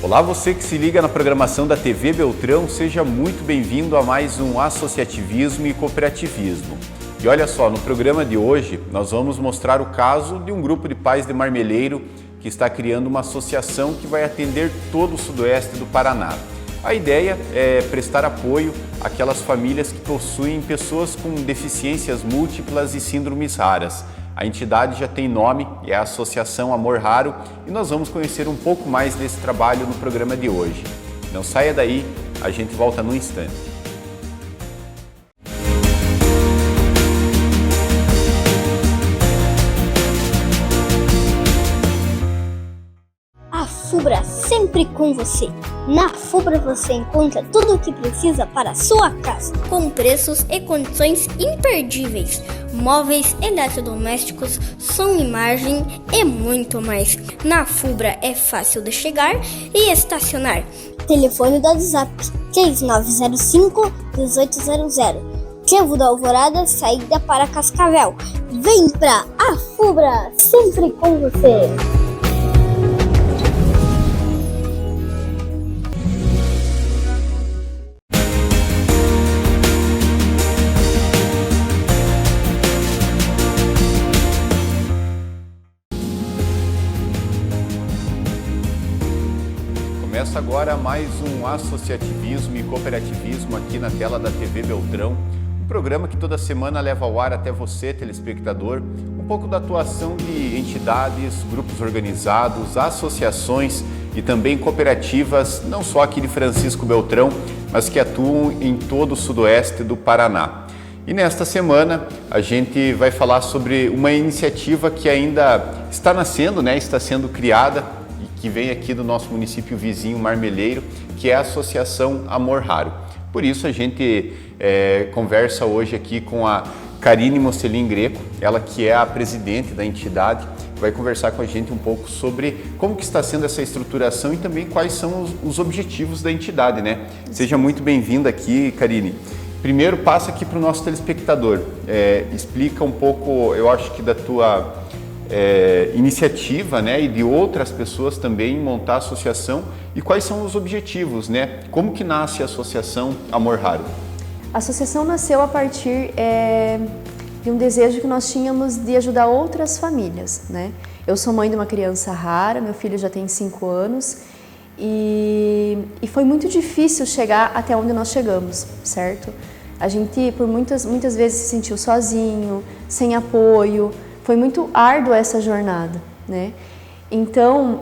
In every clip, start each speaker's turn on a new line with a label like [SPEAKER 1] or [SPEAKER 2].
[SPEAKER 1] Olá, você que se liga na programação da TV Beltrão, seja muito bem-vindo a mais um Associativismo e Cooperativismo. E olha só, no programa de hoje nós vamos mostrar o caso de um grupo de pais de Marmeleiro que está criando uma associação que vai atender todo o sudoeste do Paraná. A ideia é prestar apoio àquelas famílias que possuem pessoas com deficiências múltiplas e síndromes raras. A entidade já tem nome, é a Associação Amor Raro, e nós vamos conhecer um pouco mais desse trabalho no programa de hoje. Não saia daí, a gente volta num instante.
[SPEAKER 2] A Fubra sempre com você. Na Fubra você encontra tudo o que precisa para a sua casa, com preços e condições imperdíveis. Móveis, eletrodomésticos, som, imagem e muito mais. Na Fubra é fácil de chegar e estacionar. Telefone do WhatsApp 3905-1800. Trevo da Alvorada, saída para Cascavel. Vem pra A Fubra, sempre com você.
[SPEAKER 1] Começa agora mais um Associativismo e Cooperativismo aqui na tela da TV Beltrão, um programa que toda semana leva ao ar até você, telespectador, um pouco da atuação de entidades, grupos organizados, associações e também cooperativas, não só aqui de Francisco Beltrão, mas que atuam em todo o sudoeste do Paraná. E nesta semana a gente vai falar sobre uma iniciativa que ainda está nascendo, está sendo criada, que vem aqui do nosso município vizinho Marmeleiro, que é a Associação Amor Raro. Por isso a gente conversa hoje aqui com a Karine Mocelin Greco, ela que é a presidente da entidade, vai conversar com a gente um pouco sobre como que está sendo essa estruturação e também quais são os objetivos da entidade, né? Seja muito bem-vinda aqui, Karine. Primeiro, passa aqui para o nosso telespectador, explica um pouco, eu acho que da tua iniciativa, e de outras pessoas também montar a associação e quais são os objetivos, Como que nasce a Associação Amor Raro?
[SPEAKER 3] A associação nasceu a partir de um desejo que nós tínhamos de ajudar outras famílias, Eu sou mãe de uma criança rara, meu filho já tem 5 anos e foi muito difícil chegar até onde nós chegamos, certo? A gente por muitas vezes se sentiu sozinho, sem apoio. Foi muito árdua essa jornada, Então,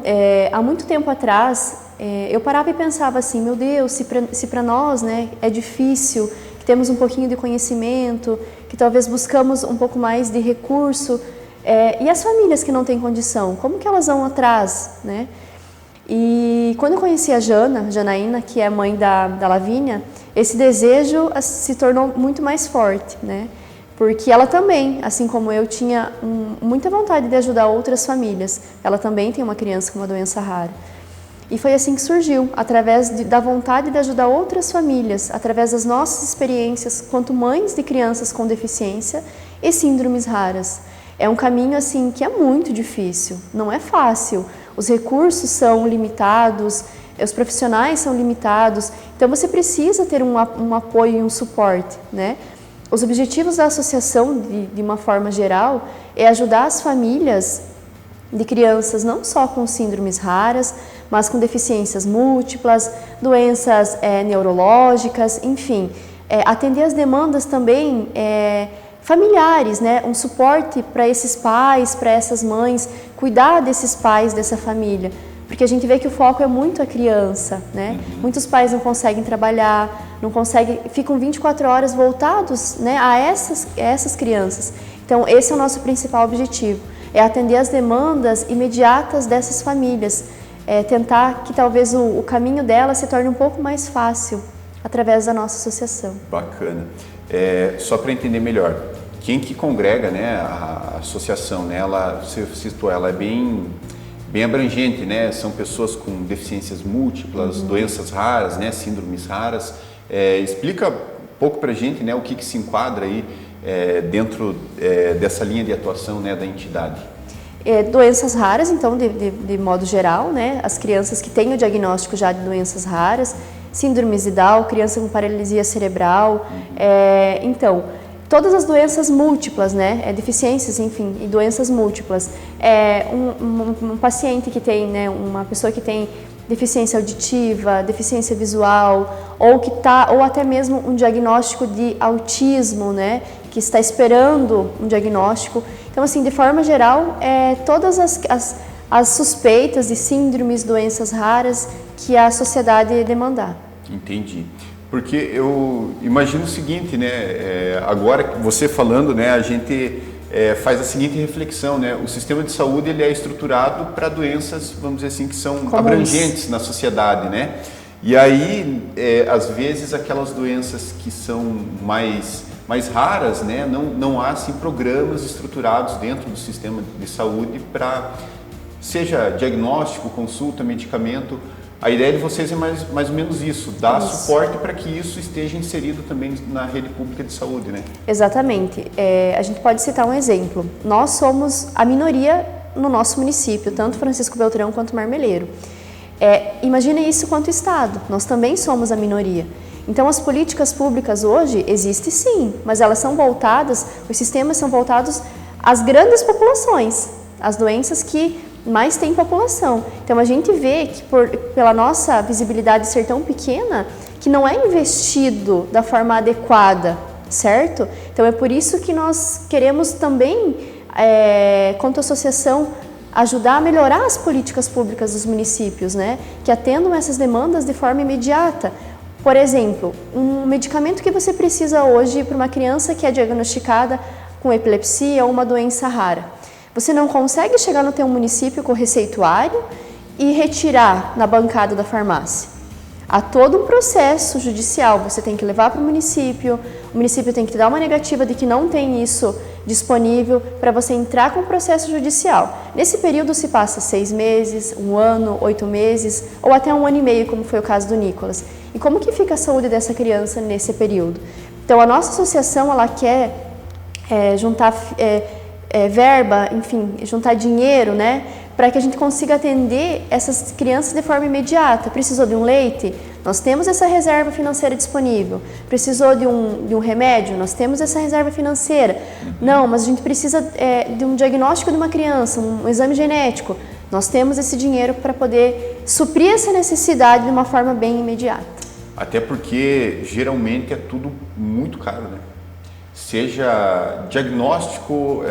[SPEAKER 3] há muito tempo atrás, eu parava e pensava assim, meu Deus, se para nós, é difícil, que temos um pouquinho de conhecimento, que talvez buscamos um pouco mais de recurso, e as famílias que não têm condição, como que elas vão atrás, E quando eu conheci a Janaína, que é mãe da Lavínia, esse desejo se tornou muito mais forte, Porque ela também, assim como eu, tinha muita vontade de ajudar outras famílias. Ela também tem uma criança com uma doença rara. E foi assim que surgiu, através da vontade de ajudar outras famílias, através das nossas experiências quanto mães de crianças com deficiência e síndromes raras. É um caminho assim que é muito difícil, não é fácil. Os recursos são limitados, os profissionais são limitados, então você precisa ter um apoio e um suporte, Os objetivos da associação, de uma forma geral, é ajudar as famílias de crianças não só com síndromes raras, mas com deficiências múltiplas, doenças neurológicas, enfim, atender as demandas também familiares, um suporte para esses pais, para essas mães, cuidar desses pais, dessa família. Porque a gente vê que o foco é muito a criança, Muitos pais não conseguem trabalhar, ficam 24 horas voltados a essas crianças. Então, esse é o nosso principal objetivo, é atender as demandas imediatas dessas famílias, tentar que talvez o caminho delas se torne um pouco mais fácil através da nossa associação.
[SPEAKER 1] Bacana. Só para entender melhor, quem que congrega a associação, você citou, ela é bem abrangente, São pessoas com deficiências múltiplas, doenças raras, síndromes raras. Explica um pouco para a gente, o que se enquadra aí dentro dessa linha de atuação, da entidade.
[SPEAKER 3] Doenças raras, então, de modo geral, né? As crianças que têm o diagnóstico já de doenças raras, síndromes de Down, criança com paralisia cerebral, então, todas as doenças múltiplas, né? Deficiências, enfim, e doenças múltiplas. Um paciente que tem, né? Uma pessoa que tem deficiência auditiva, deficiência visual, ou até mesmo um diagnóstico de autismo, né? Que está esperando um diagnóstico. Então, assim, de forma geral, todas as suspeitas de síndromes, doenças raras que a sociedade demandar.
[SPEAKER 1] Entendi. Porque eu imagino o seguinte, né? Agora, você falando, né? A gente faz a seguinte reflexão, né? O sistema de saúde ele é estruturado para doenças, vamos dizer assim, que são comuns, abrangentes na sociedade, né? E aí, às vezes, aquelas doenças que são mais raras, né? Não há assim, programas estruturados dentro do sistema de saúde para, seja diagnóstico, consulta, medicamento. A ideia de vocês é mais ou menos isso, dar suporte para que isso esteja inserido também na rede pública de saúde, né?
[SPEAKER 3] Exatamente. A gente pode citar um exemplo. Nós somos a minoria no nosso município, tanto Francisco Beltrão quanto Marmeleiro. Imagine isso quanto Estado, nós também somos a minoria. Então, as políticas públicas hoje existem sim, mas elas são voltadas, os sistemas são voltados às grandes populações, às doenças que mais tem população. Então, a gente vê que pela nossa visibilidade ser tão pequena, que não é investido da forma adequada, certo? Então, é por isso que nós queremos também, quanto associação, ajudar a melhorar as políticas públicas dos municípios, né? Que atendam essas demandas de forma imediata. Por exemplo, um medicamento que você precisa hoje para uma criança que é diagnosticada com epilepsia ou uma doença rara. Você não consegue chegar no teu município com o receituário e retirar na bancada da farmácia. Há todo um processo judicial, você tem que levar para o município tem que te dar uma negativa de que não tem isso disponível para você entrar com o processo judicial. Nesse período se passa 6 meses, 1 ano, 8 meses ou até 1 ano e meio, como foi o caso do Nicolas. E como que fica a saúde dessa criança nesse período? Então, a nossa associação, ela quer juntar verba, enfim, juntar dinheiro, né, para que a gente consiga atender essas crianças de forma imediata. Precisou de um leite? Nós temos essa reserva financeira disponível. Precisou de um remédio? Nós temos essa reserva financeira. Não, mas a gente precisa de um diagnóstico de uma criança, um exame genético. Nós temos esse dinheiro para poder suprir essa necessidade de uma forma bem imediata. Até porque geralmente é tudo muito caro, né? Seja diagnóstico,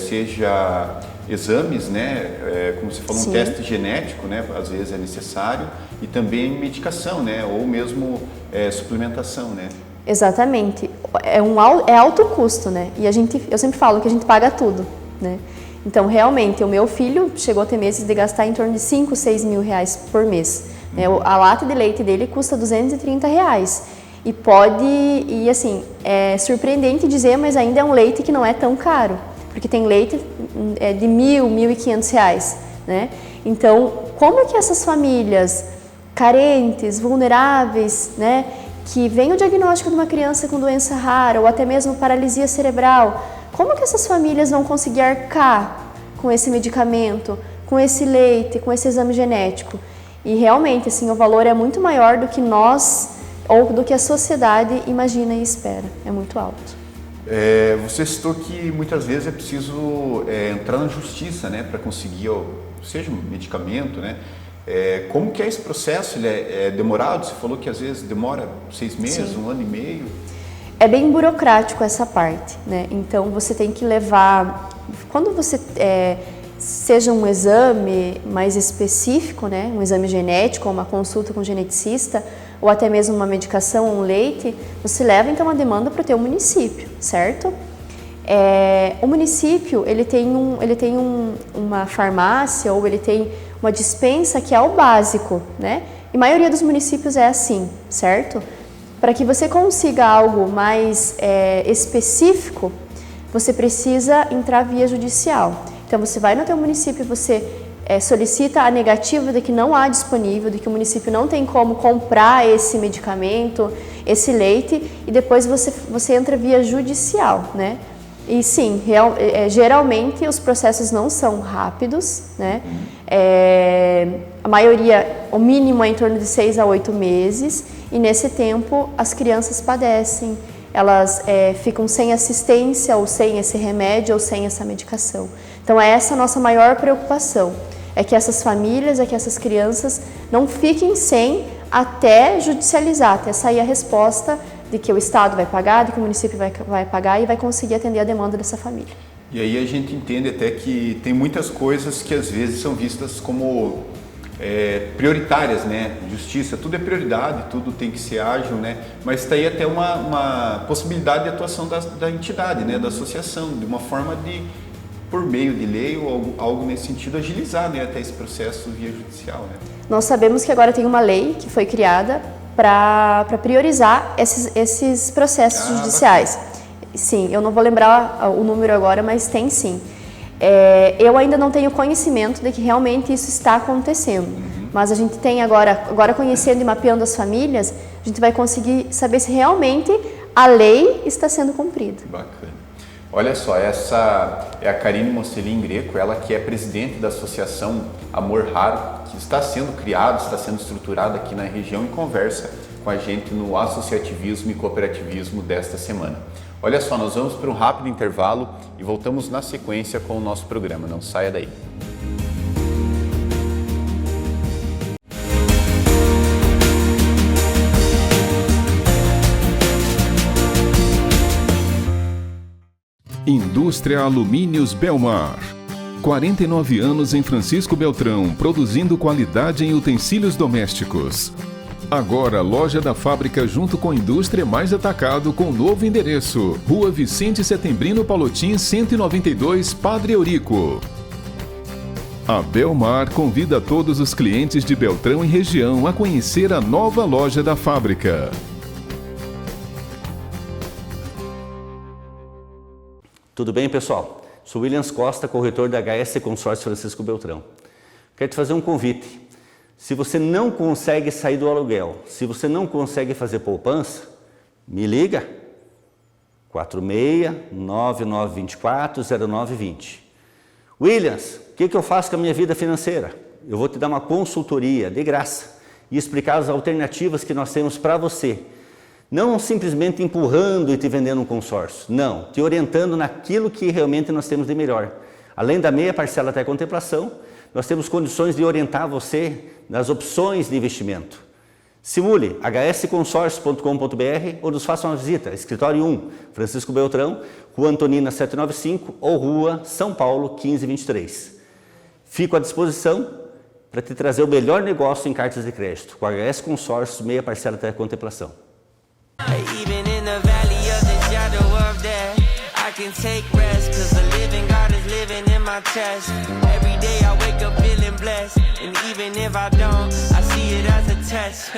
[SPEAKER 3] seja exames, né? Como você falou, um teste genético, né? Às vezes é necessário, e também medicação, né? Ou mesmo suplementação, né? Exatamente. É alto custo, né? E eu sempre falo que a gente paga tudo, né? Então, realmente, o meu filho chegou a ter meses de gastar em torno de 5, 6 mil reais por mês. A lata de leite dele custa R$230. E assim, é surpreendente dizer, mas ainda é um leite que não é tão caro, porque tem leite de R$1.000, R$1.500, né? Então, como que essas famílias carentes, vulneráveis, né, que vem o diagnóstico de uma criança com doença rara ou até mesmo paralisia cerebral, como que essas famílias vão conseguir arcar com esse medicamento, com esse leite, com esse exame genético? E realmente, assim, o valor é muito maior do que nós ou do que a sociedade imagina e espera. É muito alto.
[SPEAKER 1] Você citou que muitas vezes é preciso entrar na justiça, né, para conseguir, seja um medicamento, né? Como que é esse processo? Ele é demorado? Você falou que às vezes demora 6 meses, Sim. 1 ano e meio. É bem burocrático essa parte, né? Então você tem que levar, quando você seja um exame mais específico, né, um exame genético, uma consulta com um geneticista, ou até mesmo uma medicação, um leite, você leva então a demanda para o teu município, certo? O município ele tem uma farmácia ou ele tem uma dispensa que é o básico, né? E a maioria dos municípios é assim, certo? Para que você consiga algo mais específico, você precisa entrar via judicial. Então você vai no teu município, você solicita a negativa de que não há disponível, de que o município não tem como comprar esse medicamento, esse leite, e depois você entra via judicial, né?
[SPEAKER 3] E sim, geralmente os processos não são rápidos, né? A maioria, o mínimo é em torno de 6 a 8 meses, e nesse tempo as crianças padecem, elas ficam sem assistência, ou sem esse remédio, ou sem essa medicação. Então é essa a nossa maior preocupação, é que essas famílias, é que essas crianças não fiquem sem até judicializar, até sair a resposta de que o Estado vai pagar, de que o município vai pagar e vai conseguir atender a demanda dessa família.
[SPEAKER 1] E aí a gente entende até que tem muitas coisas que às vezes são vistas como prioritárias, né? Justiça, tudo é prioridade, tudo tem que ser ágil, né? Mas está aí até uma possibilidade de atuação da entidade, né? Da associação, de uma forma de, por meio de lei ou algo nesse sentido, agilizar, né? Até esse processo via judicial, né?
[SPEAKER 3] Nós sabemos que agora tem uma lei que foi criada para priorizar esses processos judiciais. Bacana. Sim, eu não vou lembrar o número agora, mas tem sim. Eu ainda não tenho conhecimento de que realmente isso está acontecendo, mas a gente tem agora conhecendo e mapeando as famílias, a gente vai conseguir saber se realmente a lei está sendo cumprida.
[SPEAKER 1] Bacana. Olha só, essa é a Karine Mostelin Greco, ela que é presidente da Associação Amor Raro, que está sendo criada, está sendo estruturada aqui na região e conversa com a gente no associativismo e cooperativismo desta semana. Olha só, nós vamos para um rápido intervalo e voltamos na sequência com o nosso programa. Não saia daí.
[SPEAKER 4] Indústria Alumínios Belmar. 49 anos em Francisco Beltrão, produzindo qualidade em utensílios domésticos. Agora, loja da fábrica junto com a indústria mais atacado com novo endereço. Rua Vicente Setembrino Palotim, 192, Padre Eurico. A Belmar convida todos os clientes de Beltrão e região a conhecer a nova loja da fábrica.
[SPEAKER 5] Tudo bem, pessoal? Sou Williams Costa, corretor da HS Consórcio Francisco Beltrão. Quero te fazer um convite. Se você não consegue sair do aluguel, se você não consegue fazer poupança, me liga. 46-9924-0920. Williams, o que eu faço com a minha vida financeira? Eu vou te dar uma consultoria de graça e explicar as alternativas que nós temos para você. Não simplesmente empurrando e te vendendo um consórcio. Não, te orientando naquilo que realmente nós temos de melhor. Além da meia parcela até a contemplação, nós temos condições de orientar você nas opções de investimento. Simule hsconsórcio.com.br ou nos faça uma visita. Escritório 1, Francisco Beltrão, Rua Antonina 795 ou Rua São Paulo 1523. Fico à disposição para te trazer o melhor negócio em cartas de crédito. Com a HS Consórcio, meia parcela até a contemplação.
[SPEAKER 6] Even in the valley of the shadow of death, I can take rest, cause the living God is living in my chest. Every day I wake up feeling blessed, and even if I don't, I see it as a test.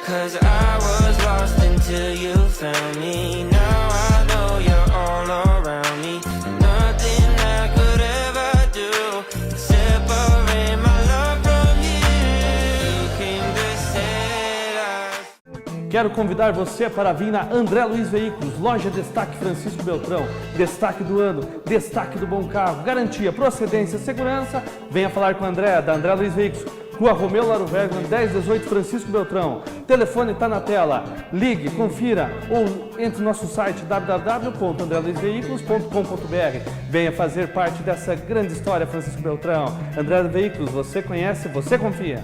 [SPEAKER 6] Cause I was lost until you found me. Now I know you're all around me. Nothing I could ever do separate my love from you. You came to set us.
[SPEAKER 7] Quero convidar você para vir na André Luiz Veículos, loja Destaque Francisco Beltrão. Destaque do ano, destaque do bom carro, garantia, procedência, segurança. Venha falar com a André, da André Luiz Veículos. Rua Romeu Laro Vergman, 1018 Francisco Beltrão. Telefone está na tela. Ligue, confira ou entre no nosso site www.andreluizveículos.com.br. Venha fazer parte dessa grande história Francisco Beltrão. André Veículos, você conhece, você confia.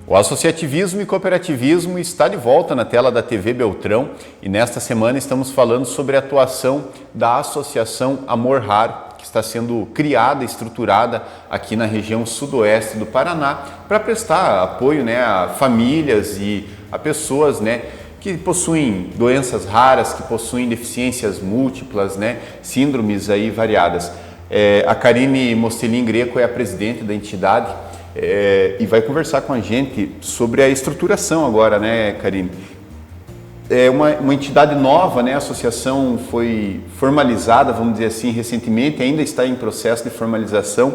[SPEAKER 1] O associativismo e cooperativismo está de volta na tela da TV Beltrão e nesta semana estamos falando sobre a atuação da Associação Amor Raro, que está sendo criada e estruturada aqui na região sudoeste do Paraná para prestar apoio, a famílias e a pessoas, que possuem doenças raras, que possuem deficiências múltiplas, síndromes aí variadas. A Karine Mostelin Greco é a presidente da entidade. E vai conversar com a gente sobre a estruturação agora, Karine? é uma entidade nova, né? A associação foi formalizada, vamos dizer assim, recentemente, ainda está em processo de formalização.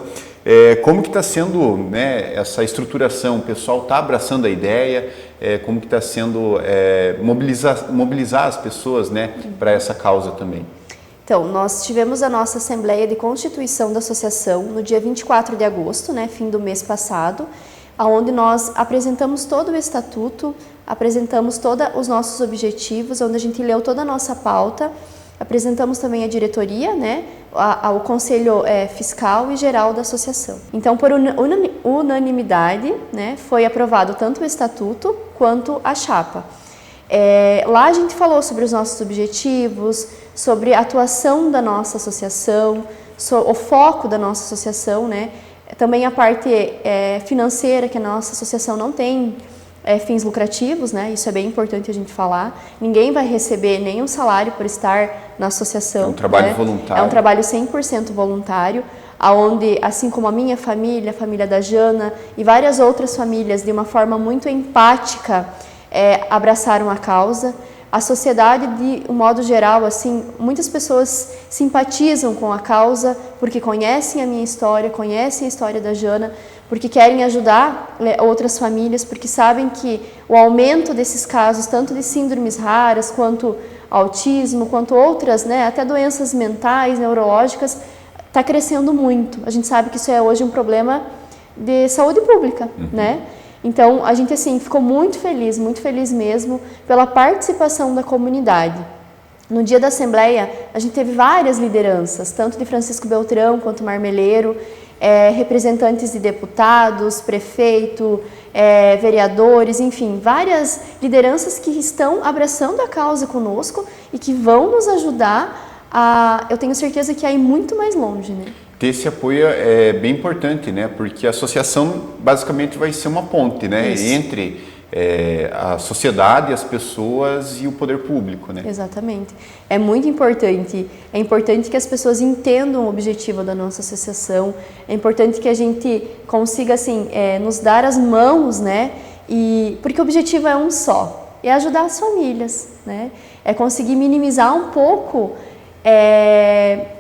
[SPEAKER 1] Como que está sendo, né, essa estruturação? O pessoal está abraçando a ideia? Como que está sendo mobilizar as pessoas, né, para essa causa também?
[SPEAKER 3] Então, nós tivemos a nossa Assembleia de Constituição da Associação no dia 24 de agosto, né, fim do mês passado, onde nós apresentamos todo o estatuto, apresentamos todos os nossos objetivos, onde a gente leu toda a nossa pauta, apresentamos também a diretoria, né, ao Conselho Fiscal e Geral da Associação. Então, por unanimidade, né, foi aprovado tanto o estatuto quanto a chapa. Lá a gente falou sobre os nossos objetivos, sobre a atuação da nossa associação, o foco da nossa associação, né, também a parte financeira, que a nossa associação não tem fins lucrativos, né? Isso é bem importante a gente falar. Ninguém vai receber nenhum salário por estar na associação.
[SPEAKER 1] É um trabalho, né, voluntário.
[SPEAKER 3] É um trabalho 100% voluntário, onde, assim como a minha família, a família da Jana e várias outras famílias, de uma forma muito empática, abraçaram a causa. A sociedade, de um modo geral, assim, muitas pessoas simpatizam com a causa porque conhecem a minha história, conhecem a história da Jana, porque querem ajudar outras famílias, porque sabem que o aumento desses casos, tanto de síndromes raras, quanto autismo, quanto outras, né, até doenças mentais, neurológicas, está crescendo muito. A gente sabe que isso é hoje um problema de saúde pública, né? Então, a gente, assim, ficou muito feliz mesmo, pela participação da comunidade. No dia da Assembleia, a gente teve várias lideranças, tanto de Francisco Beltrão quanto Marmeleiro, representantes de deputados, prefeito, vereadores, enfim, várias lideranças que estão abraçando a causa conosco e que vão nos ajudar eu tenho certeza que a ir muito mais longe, né?
[SPEAKER 1] Ter esse apoio é bem importante, né? Porque a associação basicamente vai ser uma ponte, né? Entre a sociedade, as pessoas e o poder público, né?
[SPEAKER 3] Exatamente. É muito importante. É importante que as pessoas entendam o objetivo da nossa associação. É importante que a gente consiga, assim, nos dar as mãos, né? Porque o objetivo é um só. É ajudar as famílias, né? É conseguir minimizar um pouco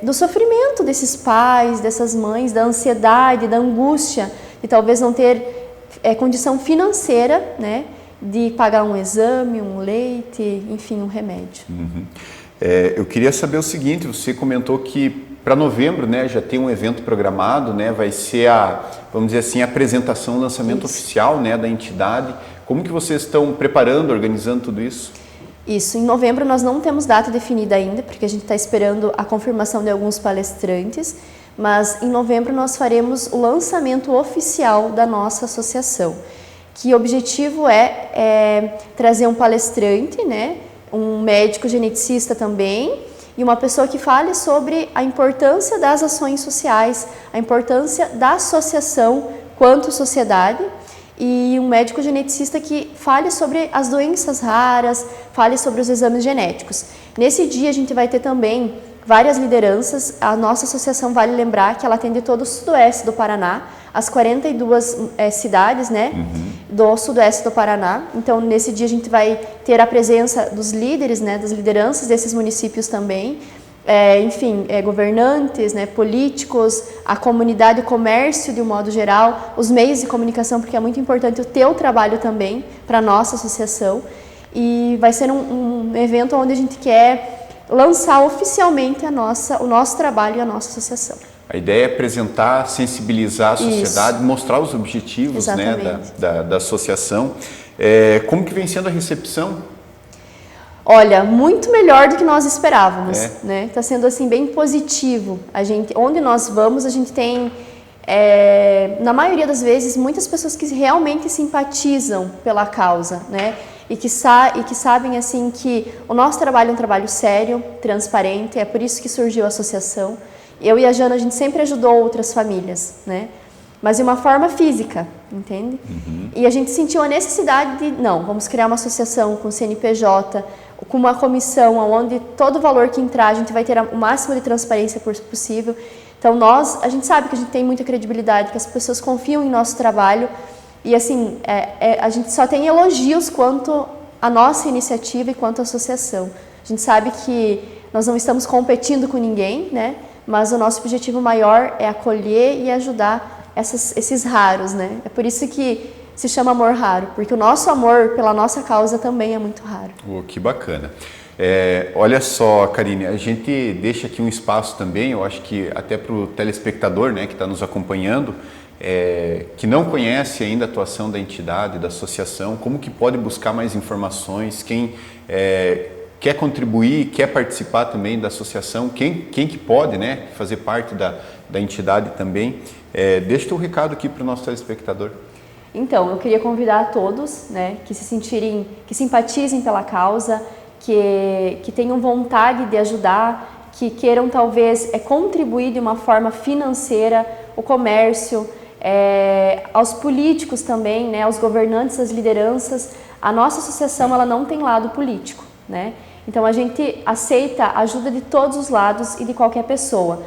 [SPEAKER 3] do sofrimento desses pais, dessas mães, da ansiedade, da angústia de talvez não ter condição financeira, né, de pagar um exame, um leite, enfim, um remédio.
[SPEAKER 1] Eu queria saber o seguinte, você comentou que para novembro, né, já tem um evento programado, né, vai ser vamos dizer assim, a apresentação, o lançamento oficial, né, da entidade. Como que vocês estão preparando, organizando tudo isso?
[SPEAKER 3] Isso, em novembro nós não temos data definida ainda, porque a gente está esperando a confirmação de alguns palestrantes, mas em novembro nós faremos o lançamento oficial da nossa associação, que o objetivo é trazer um palestrante, né, um médico geneticista também, e uma pessoa que fale sobre a importância das ações sociais, a importância da associação quanto sociedade, e um médico geneticista que fale sobre as doenças raras, fale sobre os exames genéticos. Nesse dia a gente vai ter também várias lideranças. A nossa associação, vale lembrar que ela atende todo o sudoeste do Paraná, as 42 cidades, né, do sudoeste do Paraná. Então, nesse dia a gente vai ter a presença dos líderes, né, das lideranças desses municípios também. Enfim, governantes, né, políticos, a comunidade, o comércio de um modo geral, os meios de comunicação, porque é muito importante o teu trabalho também para a nossa associação. E vai ser um evento onde a gente quer lançar oficialmente o nosso trabalho e a nossa associação.
[SPEAKER 1] A ideia é apresentar, sensibilizar a sociedade, isso, mostrar os objetivos, né, da associação. Como que vem sendo a recepção?
[SPEAKER 3] Olha, muito melhor do que nós esperávamos, né? Está sendo assim bem positivo. Onde nós vamos, a gente tem, na maioria das vezes, muitas pessoas que realmente simpatizam pela causa, né? E que sabem assim que o nosso trabalho é um trabalho sério, transparente. É por isso que surgiu a associação. Eu e a Jana, a gente sempre ajudou outras famílias, né? Mas de uma forma física, entende? E a gente sentiu a necessidade de, vamos criar uma associação com CNPJ, com uma comissão onde todo o valor que entrar a gente vai ter o máximo de transparência possível. Então a gente sabe que a gente tem muita credibilidade, que as pessoas confiam em nosso trabalho e assim, a gente só tem elogios quanto a nossa iniciativa enquanto associação. A gente sabe que nós não estamos competindo com ninguém, né? Mas o nosso objetivo maior é acolher e ajudar esses raros, né? É por isso que se chama Amor Raro, porque o nosso amor pela nossa causa também é muito raro.
[SPEAKER 1] Que bacana. Olha só, Karine, a gente deixa aqui um espaço também, eu acho que até para o telespectador, né, que está nos acompanhando, que não conhece ainda a atuação da entidade, da associação, como que pode buscar mais informações, quem quer contribuir, quer participar também da associação, quem que pode, né, fazer parte da entidade também. Deixa o teu recado aqui para o nosso telespectador.
[SPEAKER 3] Então, eu queria convidar a todos, né, que simpatizem pela causa, que tenham vontade de ajudar, que queiram talvez contribuir de uma forma financeira, o comércio, aos políticos também, né, aos governantes, às lideranças. A nossa associação ela não tem lado político, né? Então a gente aceita a ajuda de todos os lados e de qualquer pessoa.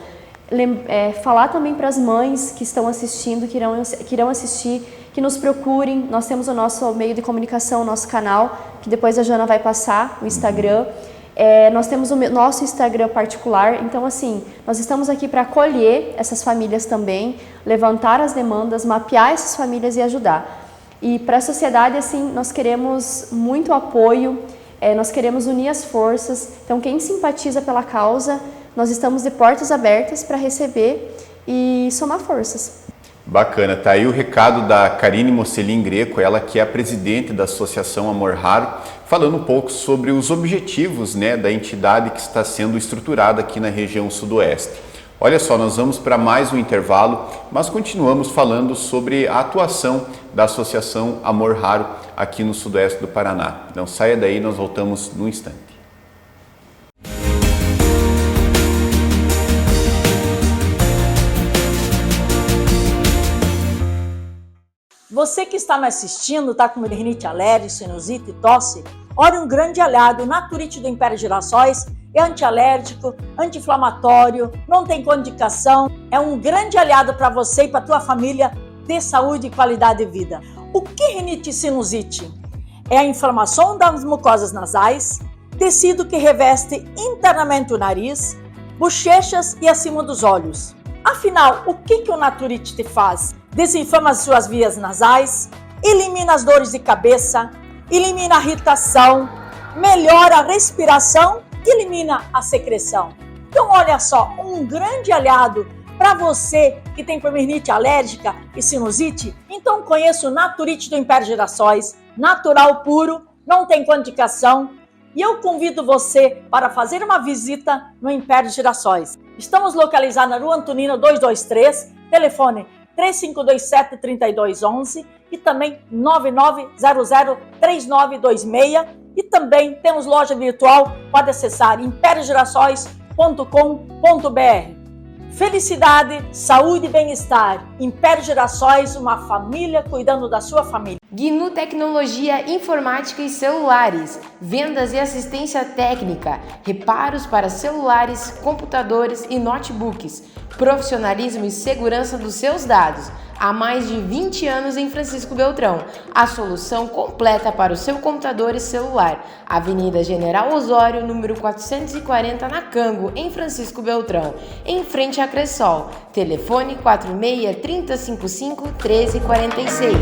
[SPEAKER 3] Falar também para as mães que estão assistindo, que irão assistir, que nos procurem. Nós temos o nosso meio de comunicação, o nosso canal, que depois a Jana vai passar, o Instagram. Nós temos o nosso Instagram particular, então assim, nós estamos aqui para acolher essas famílias também, levantar as demandas, mapear essas famílias e ajudar. E para a sociedade, assim, nós queremos muito apoio, nós queremos unir as forças, então quem simpatiza pela causa, nós estamos de portas abertas para receber e somar forças.
[SPEAKER 1] Bacana, tá aí o recado da Karine Mocelin Greco, ela que é a presidente da Associação Amor Raro, falando um pouco sobre os objetivos, né, da entidade que está sendo estruturada aqui na região sudoeste. Olha só, nós vamos para mais um intervalo, mas continuamos falando sobre a atuação da Associação Amor Raro aqui no sudoeste do Paraná. Não saia daí, nós voltamos num instante.
[SPEAKER 8] Você que está me assistindo, está com rinite alérgica, sinusite e tosse? Olha, um grande aliado, Naturite do Império Girassóis, é antialérgico, anti-inflamatório, não tem contraindicação, é um grande aliado para você e para a tua família ter saúde e qualidade de vida. O que é rinite e sinusite? É a inflamação das mucosas nasais, tecido que reveste internamente o nariz, bochechas e acima dos olhos. Afinal, o que o Naturite te faz? Desinflama as suas vias nasais, elimina as dores de cabeça, elimina a irritação, melhora a respiração e elimina a secreção. Então, olha só, um grande aliado para você que tem rinite alérgica e sinusite. Então, conheça o Naturite do Império Girassóis, natural puro, não tem contraindicação. E eu convido você para fazer uma visita no Império Girassóis. Estamos localizados na Rua Antonina 223, telefone 3527-3211 e também 9900-3926. E também temos loja virtual, pode acessar imperiogirassóis.com.br. Felicidade, saúde e bem-estar. Império Girassóis, uma família cuidando da sua família.
[SPEAKER 9] GNU Tecnologia Informática e Celulares, vendas e assistência técnica, reparos para celulares, computadores e notebooks, profissionalismo e segurança dos seus dados. Há mais de 20 anos em Francisco Beltrão, a solução completa para o seu computador e celular. Avenida General Osório, número 440, na Cango, em Francisco Beltrão, em frente a Cressol. Telefone 46-3055-1346.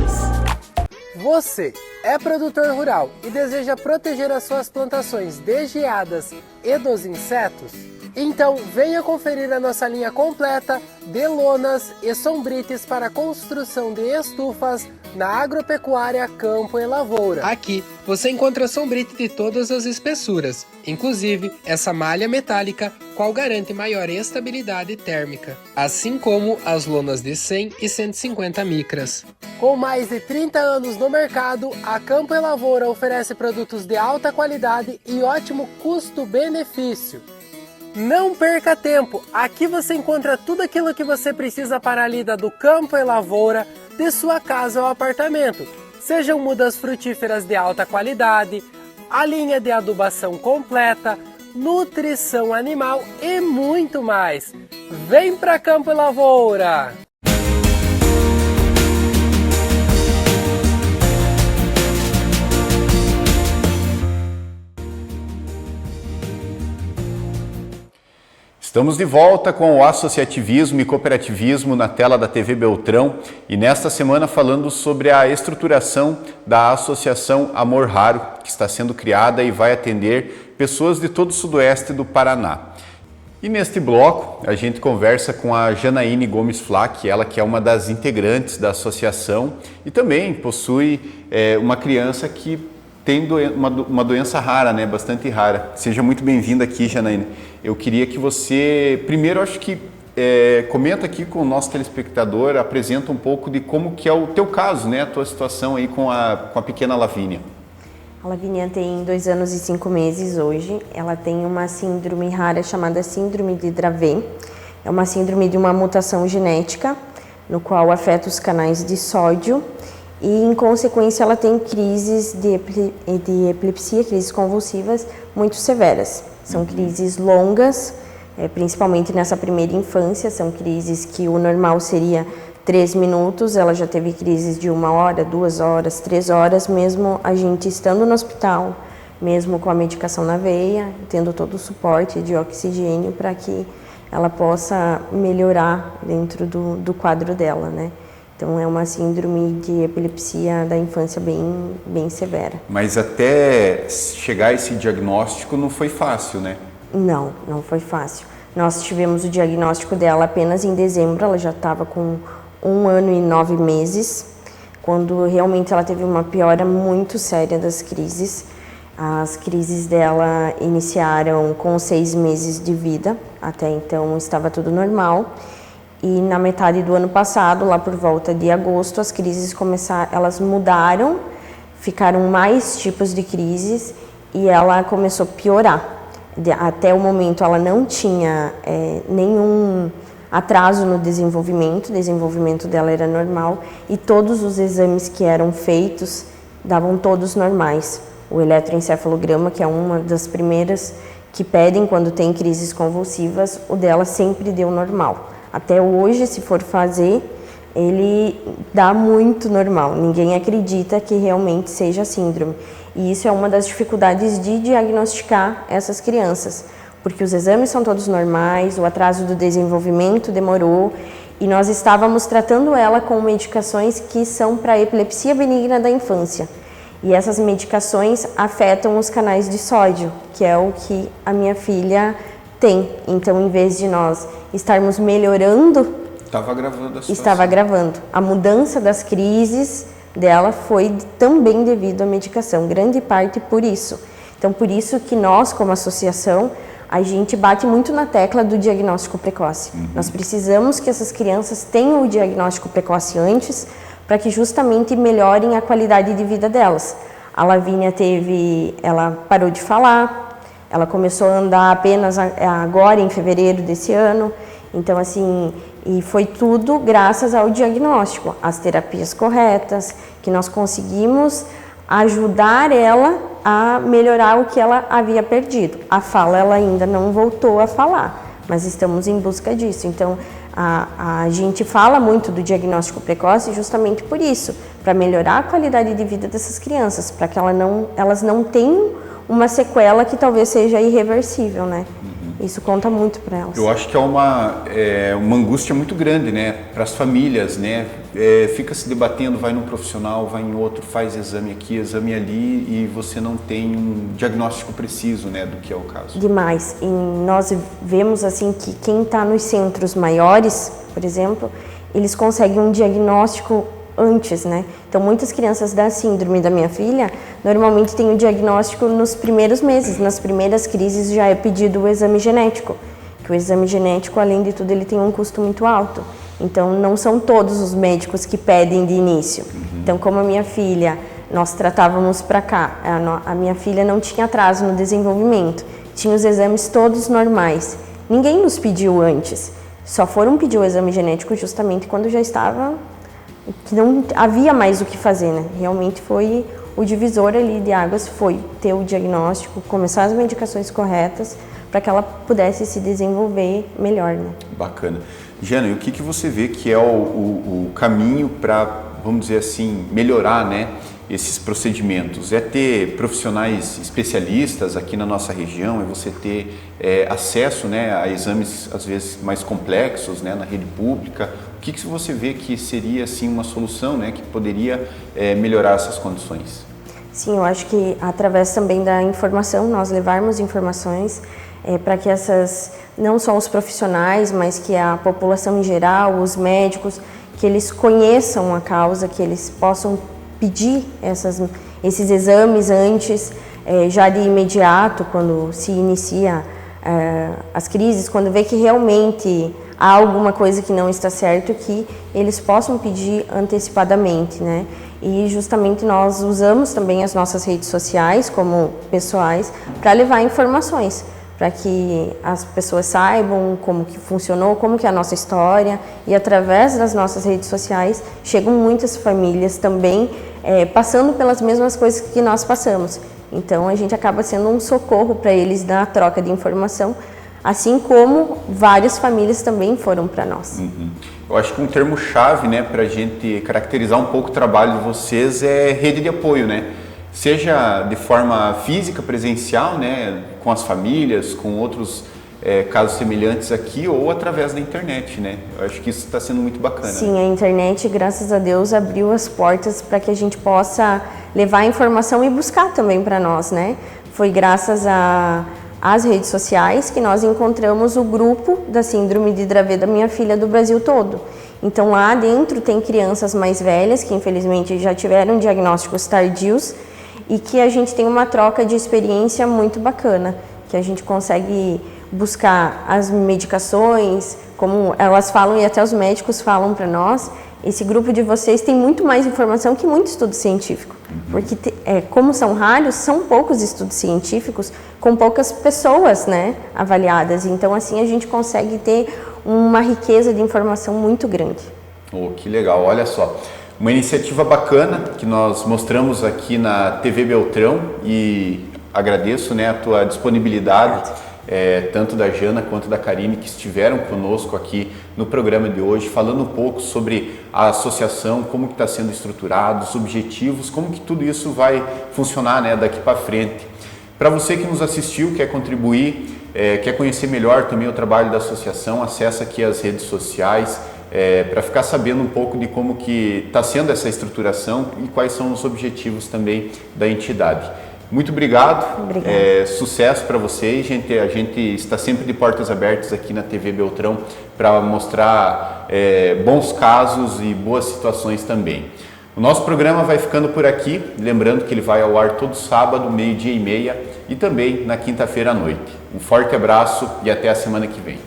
[SPEAKER 10] Você é produtor rural e deseja proteger as suas plantações de geadas e dos insetos? Então venha conferir a nossa linha completa de lonas e sombrites para a construção de estufas na Agropecuária Campo e Lavoura. Aqui você encontra sombrite de todas as espessuras, inclusive essa malha metálica, qual garante maior estabilidade térmica, assim como as lonas de 100 e 150 micras. Com mais de 30 anos no mercado, a Campo e Lavoura oferece produtos de alta qualidade e ótimo custo-benefício. Não perca tempo, aqui você encontra tudo aquilo que você precisa para a lida do campo e lavoura, de sua casa ou apartamento. Sejam mudas frutíferas de alta qualidade, a linha de adubação completa, nutrição animal e muito mais. Vem para Campo e Lavoura!
[SPEAKER 1] Estamos de volta com o associativismo e cooperativismo na tela da TV Beltrão e nesta semana falando sobre a estruturação da Associação Amor Raro, que está sendo criada e vai atender pessoas de todo o sudoeste do Paraná. E neste bloco a gente conversa com a Janaíne Gomes Flack, ela que é uma das integrantes da associação e também possui uma criança que tem uma doença rara, né? Bastante rara. Seja muito bem-vinda aqui, Janaíne. Eu queria que você, primeiro, acho que comenta aqui com o nosso telespectador, apresenta um pouco de como que é o teu caso, né? A tua situação aí com a pequena Lavínia.
[SPEAKER 11] A Lavínia tem 2 anos e 5 meses hoje. Ela tem uma síndrome rara chamada síndrome de Dravet. É uma síndrome de uma mutação genética, no qual afeta os canais de sódio. E, em consequência, ela tem crises de epilepsia, crises convulsivas muito severas. São crises longas, principalmente nessa primeira infância, são crises que o normal seria 3 minutos, ela já teve crises de 1 hora, 2 horas, 3 horas, mesmo a gente estando no hospital, mesmo com a medicação na veia, tendo todo o suporte de oxigênio para que ela possa melhorar dentro do quadro dela, né? Então, é uma síndrome de epilepsia da infância bem severa.
[SPEAKER 1] Mas até chegar a esse diagnóstico não foi fácil, né?
[SPEAKER 11] Não foi fácil. Nós tivemos o diagnóstico dela apenas em dezembro, ela já estava com 1 ano e 9 meses, quando realmente ela teve uma piora muito séria das crises. As crises dela iniciaram com 6 meses de vida, até então estava tudo normal. E na metade do ano passado, lá por volta de agosto, as crises elas mudaram, ficaram mais tipos de crises e ela começou a piorar. Até o momento ela não tinha nenhum atraso no desenvolvimento, o desenvolvimento dela era normal e todos os exames que eram feitos davam todos normais. O eletroencefalograma, que é uma das primeiras que pedem quando tem crises convulsivas, o dela sempre deu normal. Até hoje, se for fazer, ele dá muito normal. Ninguém acredita que realmente seja síndrome. E isso é uma das dificuldades de diagnosticar essas crianças, porque os exames são todos normais, o atraso do desenvolvimento demorou e nós estávamos tratando ela com medicações que são para epilepsia benigna da infância. E essas medicações afetam os canais de sódio, que é o que a minha filha tem. Então, em vez de nós estarmos melhorando,
[SPEAKER 1] estava agravando a situação.
[SPEAKER 11] Estava agravando. A mudança das crises dela foi também devido à medicação, grande parte por isso. Então, por isso que nós, como associação, a gente bate muito na tecla do diagnóstico precoce. Nós precisamos que essas crianças tenham o diagnóstico precoce antes, para que justamente melhorem a qualidade de vida delas. A Lavínia ela parou de falar, ela começou a andar apenas agora, em fevereiro desse ano. Então, assim, e foi tudo graças ao diagnóstico, às terapias corretas, que nós conseguimos ajudar ela a melhorar o que ela havia perdido. A fala, ela ainda não voltou a falar, mas estamos em busca disso. Então, a gente fala muito do diagnóstico precoce justamente por isso, para melhorar a qualidade de vida dessas crianças, para que elas não tenham uma sequela que talvez seja irreversível, né? Isso conta muito para elas.
[SPEAKER 1] Eu acho que é uma angústia muito grande, né? Para as famílias, né? Fica se debatendo, vai num profissional, vai em outro, faz exame aqui, exame ali e você não tem um diagnóstico preciso, né? Do que é o caso.
[SPEAKER 11] Demais. E nós vemos assim que quem está nos centros maiores, por exemplo, eles conseguem um diagnóstico antes, né? Então, muitas crianças da síndrome da minha filha, normalmente tem o diagnóstico nos primeiros meses, nas primeiras crises já é pedido o exame genético, que o exame genético, além de tudo, ele tem um custo muito alto. Então, não são todos os médicos que pedem de início. Então, como a minha filha, nós tratávamos para cá, a minha filha não tinha atraso no desenvolvimento, tinha os exames todos normais. Ninguém nos pediu antes, só foram pedir o exame genético justamente quando já estava, que não havia mais o que fazer, né? Realmente foi o divisor ali de águas, foi ter o diagnóstico, começar as medicações corretas para que ela pudesse se desenvolver melhor, né?
[SPEAKER 1] Bacana. Jana, e o que você vê que é o caminho para, vamos dizer assim, melhorar, né, esses procedimentos? É ter profissionais especialistas aqui na nossa região? É você ter acesso, né, a exames às vezes mais complexos, né, na rede pública? O que você vê que seria assim uma solução, né, que poderia melhorar essas condições?
[SPEAKER 11] Sim, eu acho que através também da informação, nós levarmos informações para que não só os profissionais, mas que a população em geral, os médicos, que eles conheçam a causa, que eles possam pedir esses exames antes, já de imediato, quando se inicia as crises, quando vê que realmente há alguma coisa que não está certo, que eles possam pedir antecipadamente, né? E justamente nós usamos também as nossas redes sociais como pessoais para levar informações, para que as pessoas saibam como que funcionou, como que é a nossa história, e através das nossas redes sociais chegam muitas famílias também passando pelas mesmas coisas que nós passamos. Então a gente acaba sendo um socorro para eles na troca de informação, assim como várias famílias também foram para nós.
[SPEAKER 1] Uhum. Eu acho que um termo-chave, né, para a gente caracterizar um pouco o trabalho de vocês é rede de apoio, né? Seja de forma física, presencial, né, com as famílias, com outros casos semelhantes aqui, ou através da internet, né? Eu acho que isso está sendo muito bacana.
[SPEAKER 11] Sim, a internet, graças a Deus, abriu as portas para que a gente possa levar a informação e buscar também para nós, né? Foi graças às redes sociais que nós encontramos o grupo da Síndrome de Dravet da minha filha do Brasil todo. Então lá dentro tem crianças mais velhas que infelizmente já tiveram diagnósticos tardios e que a gente tem uma troca de experiência muito bacana, que a gente consegue buscar as medicações, como elas falam e até os médicos falam para nós, esse grupo de vocês tem muito mais informação que muito estudo científico, porque como são raros, são poucos estudos científicos com poucas pessoas, né, avaliadas, então assim a gente consegue ter uma riqueza de informação muito grande.
[SPEAKER 1] Oh, que legal, olha só. Uma iniciativa bacana que nós mostramos aqui na TV Beltrão e agradeço, né, a tua disponibilidade, tanto da Jana quanto da Karine, que estiveram conosco aqui no programa de hoje, falando um pouco sobre a associação, como que está sendo estruturado, os objetivos, como que tudo isso vai funcionar, né, daqui para frente. Para você que nos assistiu, quer contribuir, quer conhecer melhor também o trabalho da associação, acessa aqui as redes sociais, para ficar sabendo um pouco de como que está sendo essa estruturação e quais são os objetivos também da entidade. Muito obrigado, sucesso para vocês, gente. A gente está sempre de portas abertas aqui na TV Beltrão para mostrar bons casos e boas situações também. O nosso programa vai ficando por aqui, lembrando que ele vai ao ar todo sábado, 12h30 e também na quinta-feira à noite. Um forte abraço e até a semana que vem.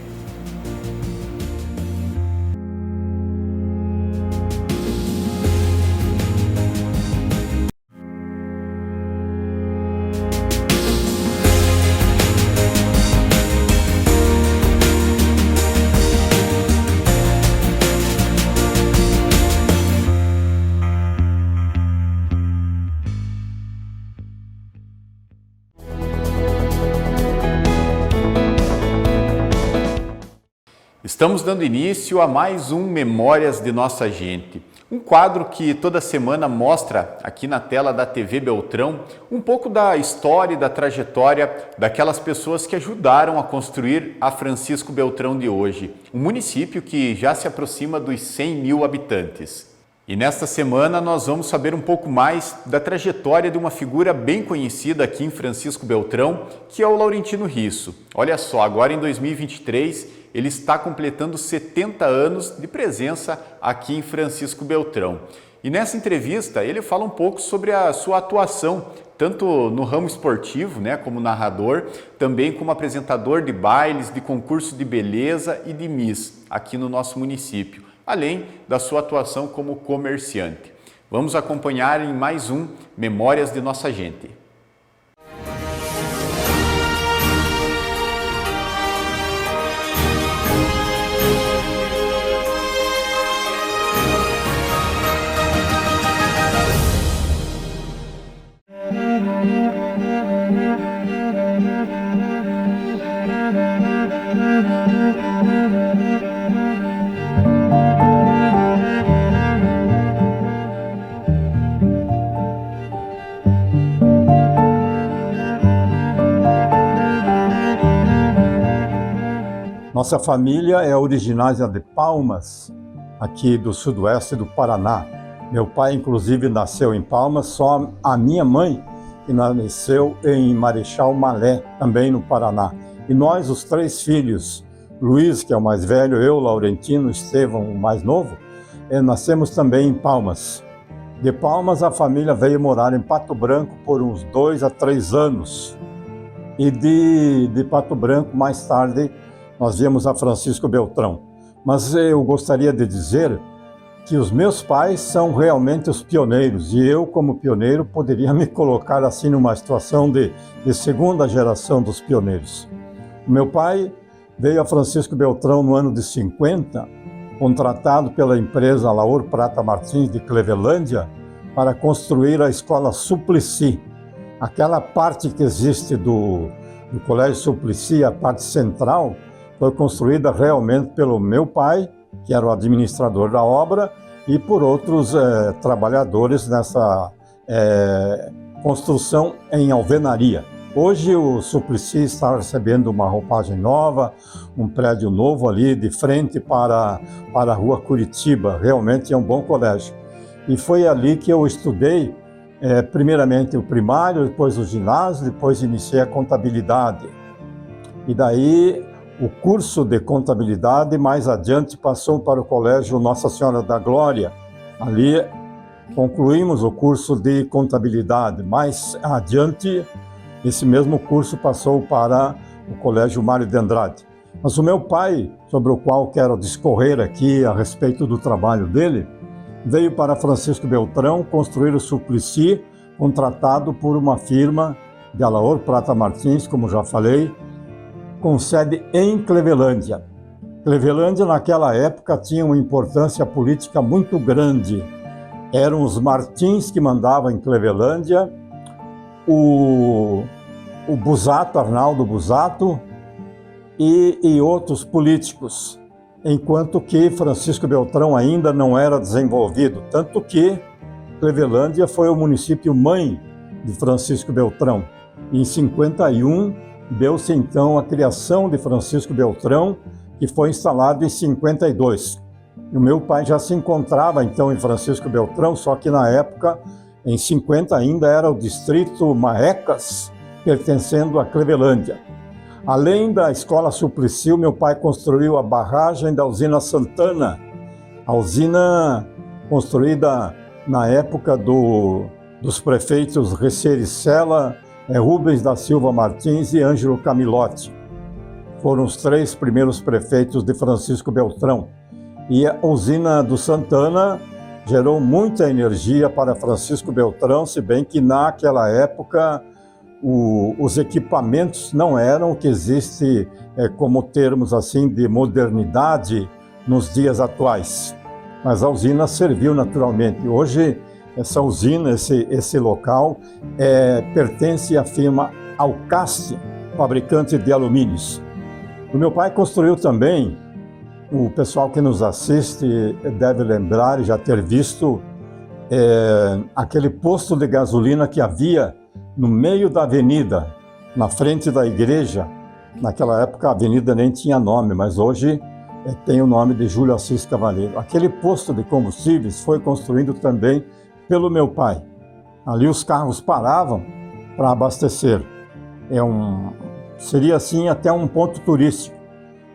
[SPEAKER 1] Estamos dando início a mais um Memórias de Nossa Gente, um quadro que toda semana mostra aqui na tela da TV Beltrão um pouco da história e da trajetória daquelas pessoas que ajudaram a construir a Francisco Beltrão de hoje, um município que já se aproxima dos 100 mil habitantes. E nesta semana nós vamos saber um pouco mais da trajetória de uma figura bem conhecida aqui em Francisco Beltrão, que é o Laurentino Risso. Olha só, agora em 2023 ele está completando 70 anos de presença aqui em Francisco Beltrão. E nessa entrevista ele fala um pouco sobre a sua atuação, tanto no ramo esportivo, né, como narrador, também como apresentador de bailes, de concurso de beleza e de Miss aqui no nosso município, além da sua atuação como comerciante. Vamos acompanhar em mais um Memórias de Nossa Gente.
[SPEAKER 12] Nossa família é originária de Palmas, aqui do sudoeste do Paraná. Meu pai, inclusive, nasceu em Palmas, só a minha mãe, que nasceu em Marechal Malé, também no Paraná. E nós, os 3 filhos, Luiz, que é o mais velho, eu, Laurentino, Estevão, o mais novo, nascemos também em Palmas. De Palmas, a família veio morar em Pato Branco por uns 2 a 3 anos. E de Pato Branco, mais tarde, nós viemos a Francisco Beltrão. Mas eu gostaria de dizer que os meus pais são realmente os pioneiros, e eu, como pioneiro, poderia me colocar assim numa situação de segunda geração dos pioneiros. O meu pai veio a Francisco Beltrão no ano de 50, contratado pela empresa Laor Prata Martins de Clevelândia para construir a Escola Suplicy. Aquela parte que existe do Colégio Suplicy, a parte central, foi construída realmente pelo meu pai, que era o administrador da obra, e por outros trabalhadores nessa construção em alvenaria. Hoje o Suplicy está recebendo uma roupagem nova, um prédio novo ali de frente para a rua Curitiba. Realmente é um bom colégio. E foi ali que eu estudei, primeiramente o primário, depois o ginásio, depois iniciei a contabilidade. E daí o curso de contabilidade, mais adiante, passou para o Colégio Nossa Senhora da Glória. Ali concluímos o curso de contabilidade. Mais adiante, esse mesmo curso passou para o Colégio Mário de Andrade. Mas o meu pai, sobre o qual quero discorrer aqui a respeito do trabalho dele, veio para Francisco Beltrão construir o Suplicy, contratado por uma firma de Alaor Prata Martins, como já falei, com sede em Clevelândia. Clevelândia, naquela época, tinha uma importância política muito grande. Eram os Martins que mandavam em Clevelândia, o Busato, Arnaldo Busato, e outros políticos, enquanto que Francisco Beltrão ainda não era desenvolvido, tanto que Clevelândia foi o município mãe de Francisco Beltrão. Em 51, deu-se então a criação de Francisco Beltrão, que foi instalado em 52. E o meu pai já se encontrava então em Francisco Beltrão, só que na época, em 50, ainda era o distrito Marrecas, pertencendo a Clevelândia. Além da Escola Suplicy, meu pai construiu a barragem da usina Santana, a usina construída na época dos prefeitos Recericella, Rubens da Silva Martins e Ângelo Camilotti. Foram os 3 primeiros prefeitos de Francisco Beltrão. E a usina do Santana gerou muita energia para Francisco Beltrão, se bem que naquela época os equipamentos não eram o que existe como termos assim de modernidade nos dias atuais. Mas a usina serviu naturalmente. Hoje essa usina, esse local, pertence à firma Alcaste, fabricante de alumínios. O meu pai construiu também, o pessoal que nos assiste deve lembrar e já ter visto, aquele posto de gasolina que havia no meio da avenida, na frente da igreja. Naquela época a avenida nem tinha nome, mas hoje tem o nome de Júlio Assis Cavaleiro. Aquele posto de combustíveis foi construído também pelo meu pai. Ali os carros paravam para abastecer. Seria assim até um ponto turístico,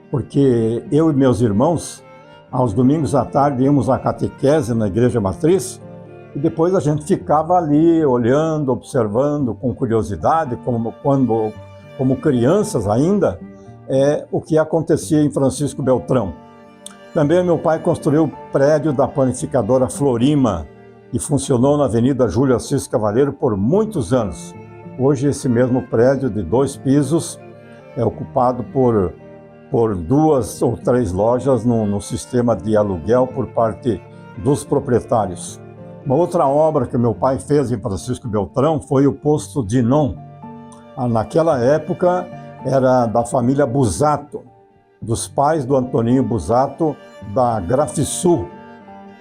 [SPEAKER 12] porque eu e meus irmãos, aos domingos à tarde, íamos à catequese na igreja matriz, e depois a gente ficava ali olhando, observando com curiosidade, como crianças ainda, o que acontecia em Francisco Beltrão. Também meu pai construiu o prédio da panificadora Florima, que funcionou na Avenida Júlio Assis Cavaleiro por muitos anos. Hoje esse mesmo prédio de 2 pisos é ocupado por 2 ou 3 lojas no sistema de aluguel por parte dos proprietários. Uma outra obra que meu pai fez em Francisco Beltrão foi o posto Dinon. Naquela época era da família Busato, dos pais do Antoninho Busato, da Grafisul.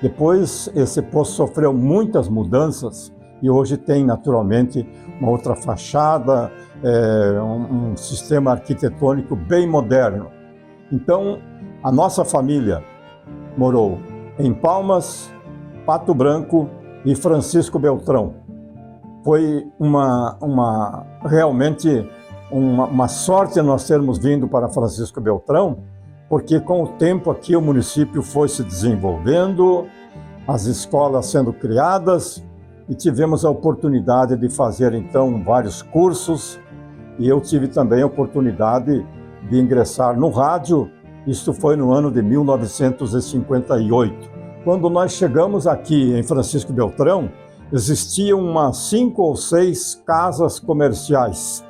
[SPEAKER 12] Depois esse posto sofreu muitas mudanças e hoje tem naturalmente uma outra fachada, um sistema arquitetônico bem moderno. Então, a nossa família morou em Palmas, Pato Branco e Francisco Beltrão. Foi realmente uma sorte nós termos vindo para Francisco Beltrão, porque com o tempo aqui o município foi se desenvolvendo, as escolas sendo criadas e tivemos a oportunidade de fazer então vários cursos, e eu tive também a oportunidade de ingressar no rádio. Isto foi no ano de 1958. Quando nós chegamos aqui em Francisco Beltrão, existiam umas 5 ou 6 casas comerciais.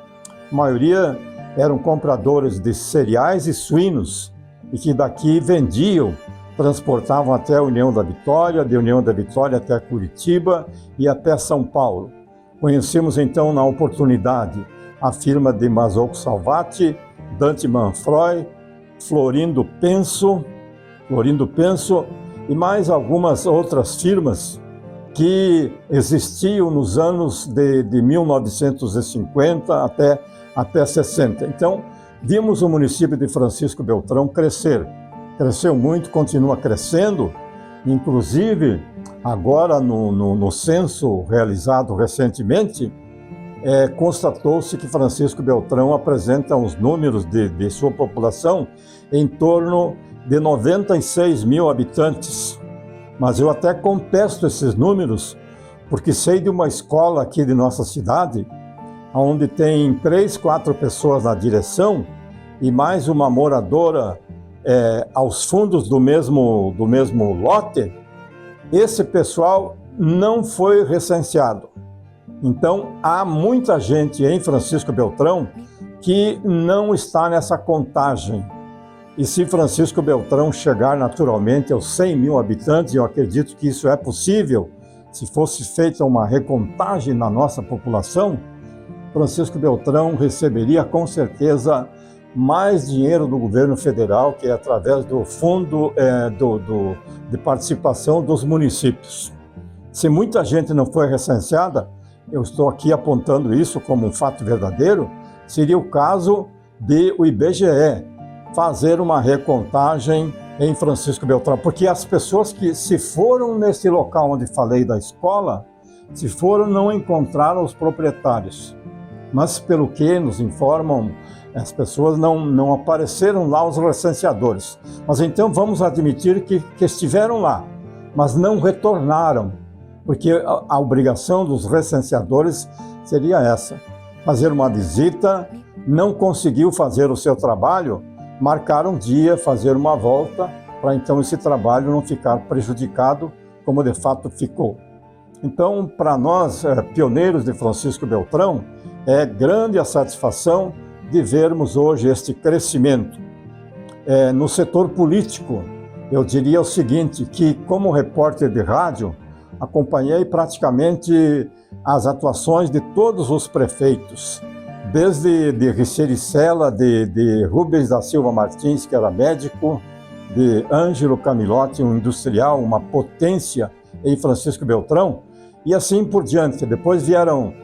[SPEAKER 12] A maioria eram compradores de cereais e suínos, e que daqui vendiam, transportavam até a União da Vitória, de União da Vitória até Curitiba e até São Paulo. Conhecemos então na oportunidade a firma de Mazzocco Salvati, Dante Manfroy, Florindo Penso e mais algumas outras firmas que existiam nos anos de 1950 até 60. Então, vimos o município de Francisco Beltrão crescer. Cresceu muito, continua crescendo. Inclusive, agora no censo realizado recentemente, constatou-se que Francisco Beltrão apresenta os números de sua população em torno de 96 mil habitantes. Mas eu até contesto esses números, porque sei de uma escola aqui de nossa cidade, onde tem 3, 4 pessoas na direção e mais uma moradora aos fundos do mesmo lote. Esse pessoal não foi recenseado. Então, há muita gente em Francisco Beltrão que não está nessa contagem. E se Francisco Beltrão chegar naturalmente aos 100 mil habitantes, eu acredito que isso é possível, se fosse feita uma recontagem na nossa população, Francisco Beltrão receberia com certeza mais dinheiro do governo federal, que é através do fundo de participação dos municípios. Se muita gente não foi recenseada, eu estou aqui apontando isso como um fato verdadeiro, seria o caso de o IBGE fazer uma recontagem em Francisco Beltrão, porque as pessoas que se foram nesse local onde falei da escola, se foram, não encontraram os proprietários. Mas pelo que nos informam, as pessoas não apareceram lá, os recenseadores. Mas então vamos admitir que estiveram lá, mas não retornaram, porque a obrigação dos recenseadores seria essa: fazer uma visita, não conseguiu fazer o seu trabalho, marcar um dia, fazer uma volta, para então esse trabalho não ficar prejudicado, como de fato ficou. Então, para nós, pioneiros de Francisco Beltrão, é grande a satisfação de vermos hoje este crescimento. No setor político, eu diria o seguinte, que como repórter de rádio, acompanhei praticamente as atuações de todos os prefeitos, desde de Ricericela, de Rubens da Silva Martins, que era médico, de Ângelo Camilotti, um industrial, uma potência em Francisco Beltrão, e assim por diante. Depois vieram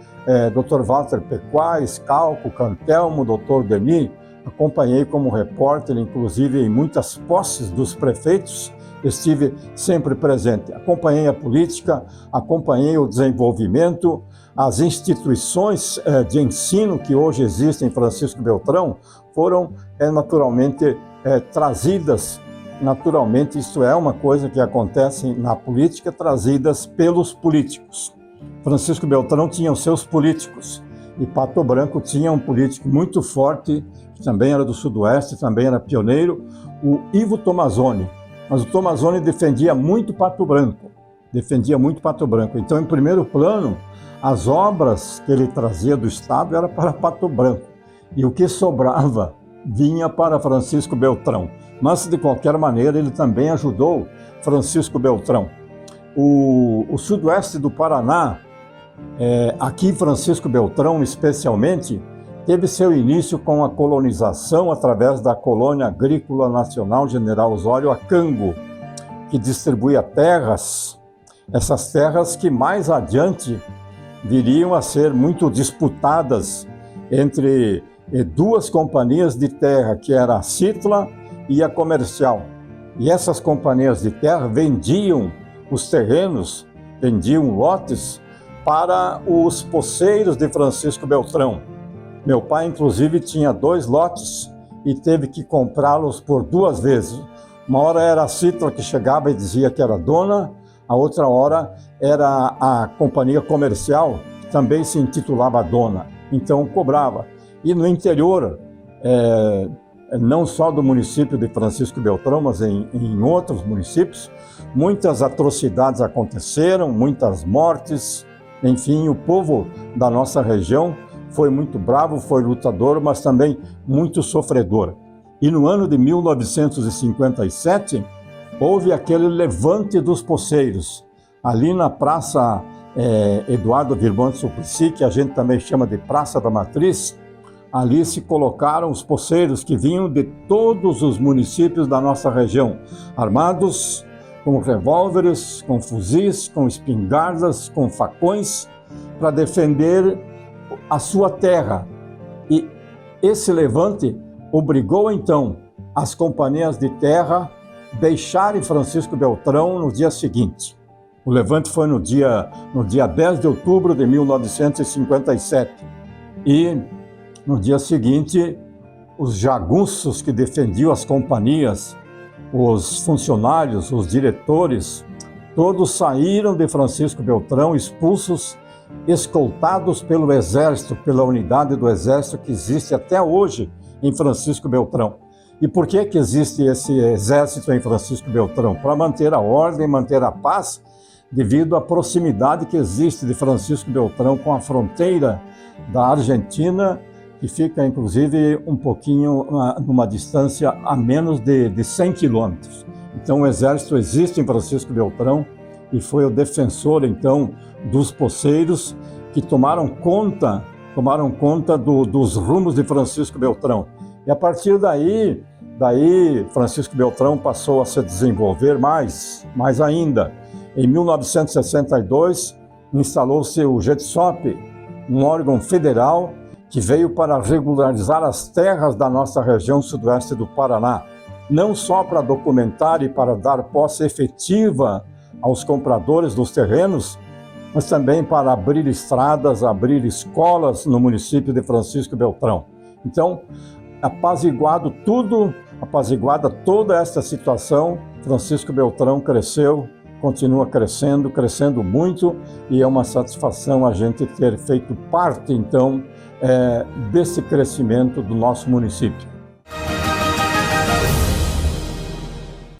[SPEAKER 12] Dr. Walter Pequá, Scalco, Cantelmo, Dr. Denis. Acompanhei como repórter, inclusive em muitas posses dos prefeitos, estive sempre presente. Acompanhei a política, acompanhei o desenvolvimento, as instituições de ensino que hoje existem em Francisco Beltrão foram naturalmente trazidas, naturalmente isso é uma coisa que acontece na política, trazidas pelos políticos. Francisco Beltrão tinha os seus políticos e Pato Branco tinha um político muito forte, que também era do Sudoeste, também era pioneiro, o Ivo Tomazoni. Mas o Tomazoni defendia muito Pato Branco, Então, em primeiro plano, as obras que ele trazia do Estado eram para Pato Branco. E o que sobrava vinha para Francisco Beltrão. Mas, de qualquer maneira, ele também ajudou Francisco Beltrão. O Sudoeste do Paraná, aqui Francisco Beltrão especialmente, teve seu início com a colonização através da Colônia Agrícola Nacional General Osório Acango, que distribuía terras, essas terras que mais adiante viriam a ser muito disputadas entre duas companhias de terra, que era a Citla e a comercial. E essas companhias de terra vendiam os terrenos, vendiam lotes para os poceiros de Francisco Beltrão. Meu pai, inclusive, tinha 2 lotes e teve que comprá-los por 2 vezes. Uma hora era a Citra que chegava e dizia que era dona, a outra hora era a companhia comercial, que também se intitulava dona, então cobrava. E no interior, não só do município de Francisco Beltrão, mas em outros municípios, muitas atrocidades aconteceram, muitas mortes. Enfim, o povo da nossa região foi muito bravo, foi lutador, mas também muito sofredor. E no ano de 1957, houve aquele levante dos poceiros, ali na Praça Eduardo Virmante Suplicy, que a gente também chama de Praça da Matriz. Ali se colocaram os poceiros que vinham de todos os municípios da nossa região, armados com revólveres, com fuzis, com espingardas, com facões, para defender a sua terra. E esse levante obrigou então as companhias de terra a deixarem Francisco Beltrão no dia seguinte. O levante foi no dia 10 de outubro de 1957. E no dia seguinte, os jagunços que defendiam as companhias, os funcionários, os diretores, todos saíram de Francisco Beltrão expulsos, escoltados pelo Exército, pela unidade do Exército que existe até hoje em Francisco Beltrão. E por que existe esse Exército em Francisco Beltrão? Para manter a ordem, manter a paz, devido à proximidade que existe de Francisco Beltrão com a fronteira da Argentina, que fica, inclusive, um pouquinho numa distância a menos de 100 quilômetros. Então, o Exército existe em Francisco Beltrão e foi o defensor, então, dos poceiros que tomaram conta dos rumos de Francisco Beltrão. E a partir daí Francisco Beltrão passou a se desenvolver mais ainda. Em 1962, instalou-se o GETSOP, um órgão federal que veio para regularizar as terras da nossa região sudoeste do Paraná, não só para documentar e para dar posse efetiva aos compradores dos terrenos, mas também para abrir estradas, abrir escolas no município de Francisco Beltrão. Então, apaziguada toda esta situação, Francisco Beltrão cresceu, continua crescendo muito, e é uma satisfação a gente ter feito parte, então, desse crescimento do nosso município.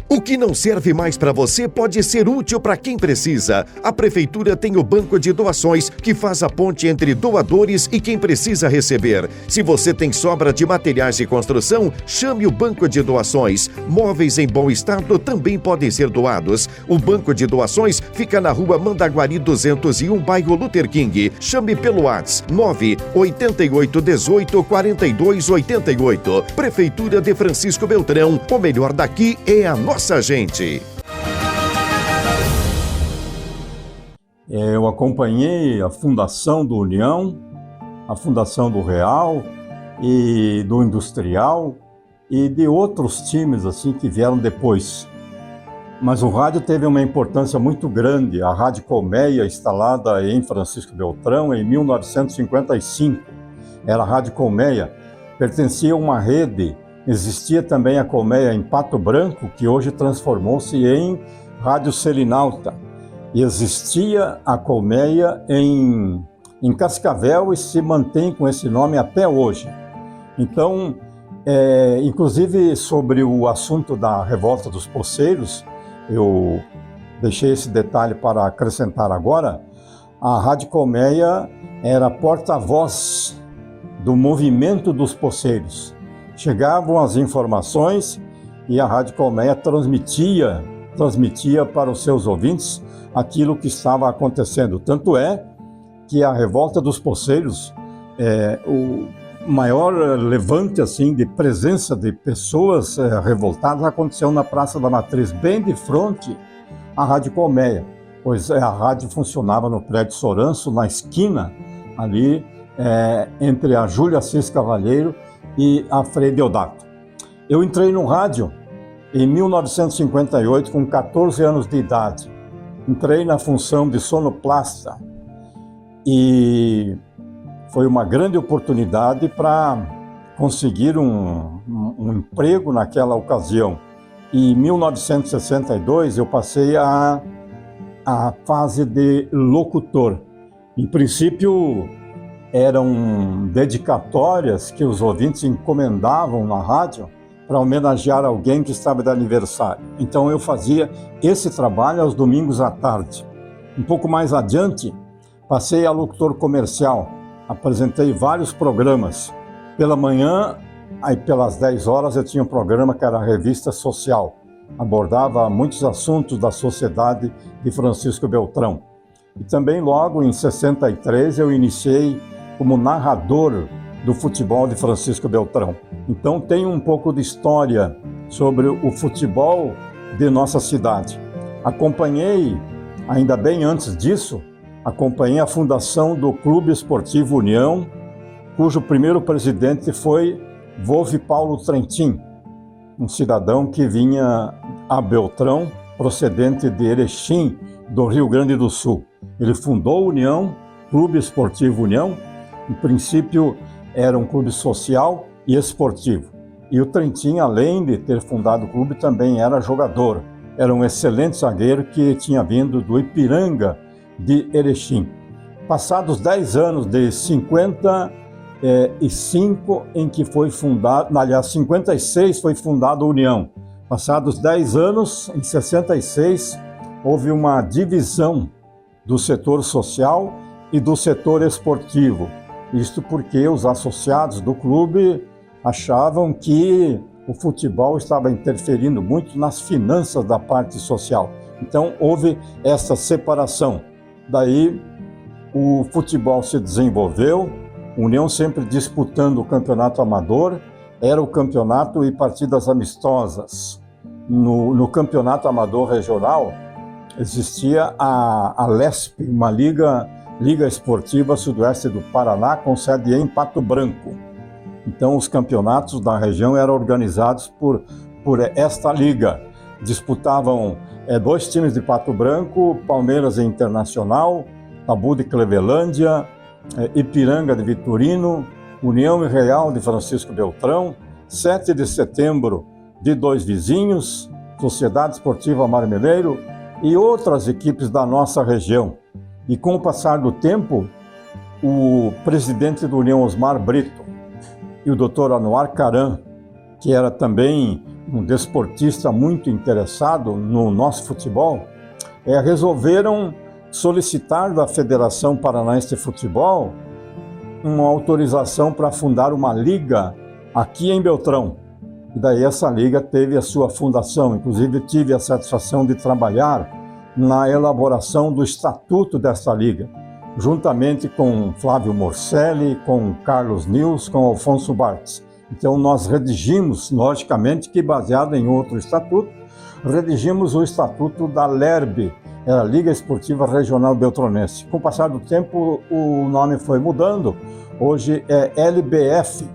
[SPEAKER 13] O que não serve mais para você pode ser útil para quem precisa. A Prefeitura tem o Banco de Doações, que faz a ponte entre doadores e quem precisa receber. Se você tem sobra de materiais de construção, chame o Banco de Doações. Móveis em bom estado também podem ser doados. O Banco de Doações fica na Rua Mandaguari 201, bairro Luther King. Chame pelo WhatsApp 988184288. Prefeitura de Francisco Beltrão. O melhor daqui é a nossa gente.
[SPEAKER 12] Eu acompanhei a fundação do União, a fundação do Real e do Industrial e de outros times assim que vieram depois. Mas o rádio teve uma importância muito grande. A Rádio Colmeia, instalada em Francisco Beltrão em 1955. Era a Rádio Colmeia, pertencia a uma rede. Existia também a Colmeia em Pato Branco, que hoje transformou-se em Rádio Selinalta. E existia a Colmeia em Cascavel e se mantém com esse nome até hoje. Então, inclusive sobre o assunto da revolta dos poceiros, eu deixei esse detalhe para acrescentar agora. A Rádio Colmeia era porta-voz do movimento dos poceiros. Chegavam as informações e a Rádio Colmeia transmitia para os seus ouvintes aquilo que estava acontecendo. Tanto é que a revolta dos poceiros, o maior levante assim, de presença de pessoas revoltadas aconteceu na Praça da Matriz, bem de frente à Rádio Colmeia, pois a rádio funcionava no prédio Soranço, na esquina, ali entre a Júlia Assis Cavalheiro e a Frei Deodato. Eu entrei no rádio em 1958 com 14 anos de idade. Entrei na função de sonoplasta e foi uma grande oportunidade para conseguir um emprego naquela ocasião. E em 1962 eu passei a fase de locutor. Em princípio, eram dedicatórias que os ouvintes encomendavam na rádio para homenagear alguém que estava de aniversário. Então eu fazia esse trabalho aos domingos à tarde. Um pouco mais adiante, passei a locutor comercial. Apresentei vários programas. Pela manhã, aí pelas 10 horas, eu tinha um programa que era a Revista Social. Abordava muitos assuntos da sociedade de Francisco Beltrão. E também logo em 63 eu iniciei como narrador do futebol de Francisco Beltrão. Então tenho um pouco de história sobre o futebol de nossa cidade. Acompanhei, ainda bem antes disso, acompanhei a fundação do Clube Esportivo União, cujo primeiro presidente foi Wolf Paulo Trentin, um cidadão que vinha a Beltrão, procedente de Erechim, do Rio Grande do Sul. Ele fundou a União, Clube Esportivo União. Em princípio, era um clube social e esportivo. E o Trentin, além de ter fundado o clube, também era jogador. Era um excelente zagueiro que tinha vindo do Ipiranga de Erechim. Passados 10 anos, de 55 em que foi fundado, aliás, 56 foi fundada a União. Passados 10 anos, em 66, houve uma divisão do setor social e do setor esportivo. Isto porque os associados do clube achavam que o futebol estava interferindo muito nas finanças da parte social. Então houve essa separação. Daí o futebol se desenvolveu, a União sempre disputando o campeonato amador, era o campeonato e partidas amistosas. No campeonato amador regional existia a LESP, uma Liga Esportiva Sudoeste do Paraná, com sede em Pato Branco. Então os campeonatos da região eram organizados por esta liga. Disputavam 2 times de Pato Branco, Palmeiras e Internacional, Tabu de Clevelândia, Ipiranga de Vitorino, União e Real de Francisco Beltrão, 7 de Setembro de Dois Vizinhos, Sociedade Esportiva Marmeleiro e outras equipes da nossa região. E com o passar do tempo, o presidente da União, Osmar Brito, e o Dr. Anuar Caran, que era também um desportista muito interessado no nosso futebol, resolveram solicitar da Federação Paranaense de Futebol uma autorização para fundar uma liga aqui em Beltrão. E daí essa liga teve a sua fundação. Inclusive tive a satisfação de trabalhar na elaboração do estatuto dessa liga, juntamente com Flávio Morcelli, com Carlos Nils, com Alfonso Bartz. Então nós redigimos, logicamente que baseado em outro estatuto, redigimos o estatuto da LERB, era a Liga Esportiva Regional Beltronense. Com o passar do tempo o nome foi mudando, hoje é LBF,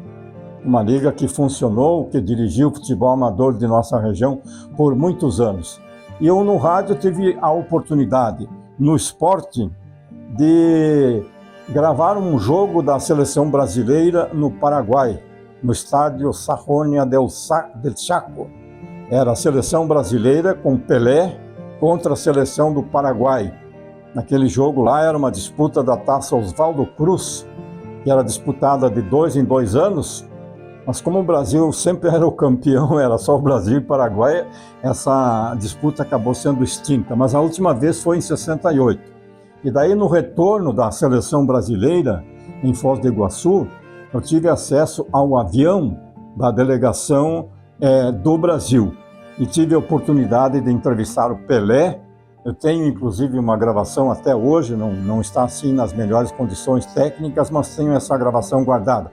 [SPEAKER 12] uma liga que funcionou, que dirigiu o futebol amador de nossa região por muitos anos. E eu no rádio tive a oportunidade, no esporte, de gravar um jogo da seleção brasileira no Paraguai, no estádio Sarronia del Chaco. Era a seleção brasileira com Pelé contra a seleção do Paraguai. Naquele jogo lá era uma disputa da Taça Oswaldo Cruz, que era disputada de 2 em 2 anos, mas como o Brasil sempre era o campeão, era só o Brasil e o Paraguai, essa disputa acabou sendo extinta. Mas a última vez foi em 68. E daí no retorno da seleção brasileira, em Foz do Iguaçu, eu tive acesso ao avião da delegação do Brasil. E tive a oportunidade de entrevistar o Pelé. Eu tenho inclusive uma gravação até hoje, não está assim nas melhores condições técnicas, mas tenho essa gravação guardada.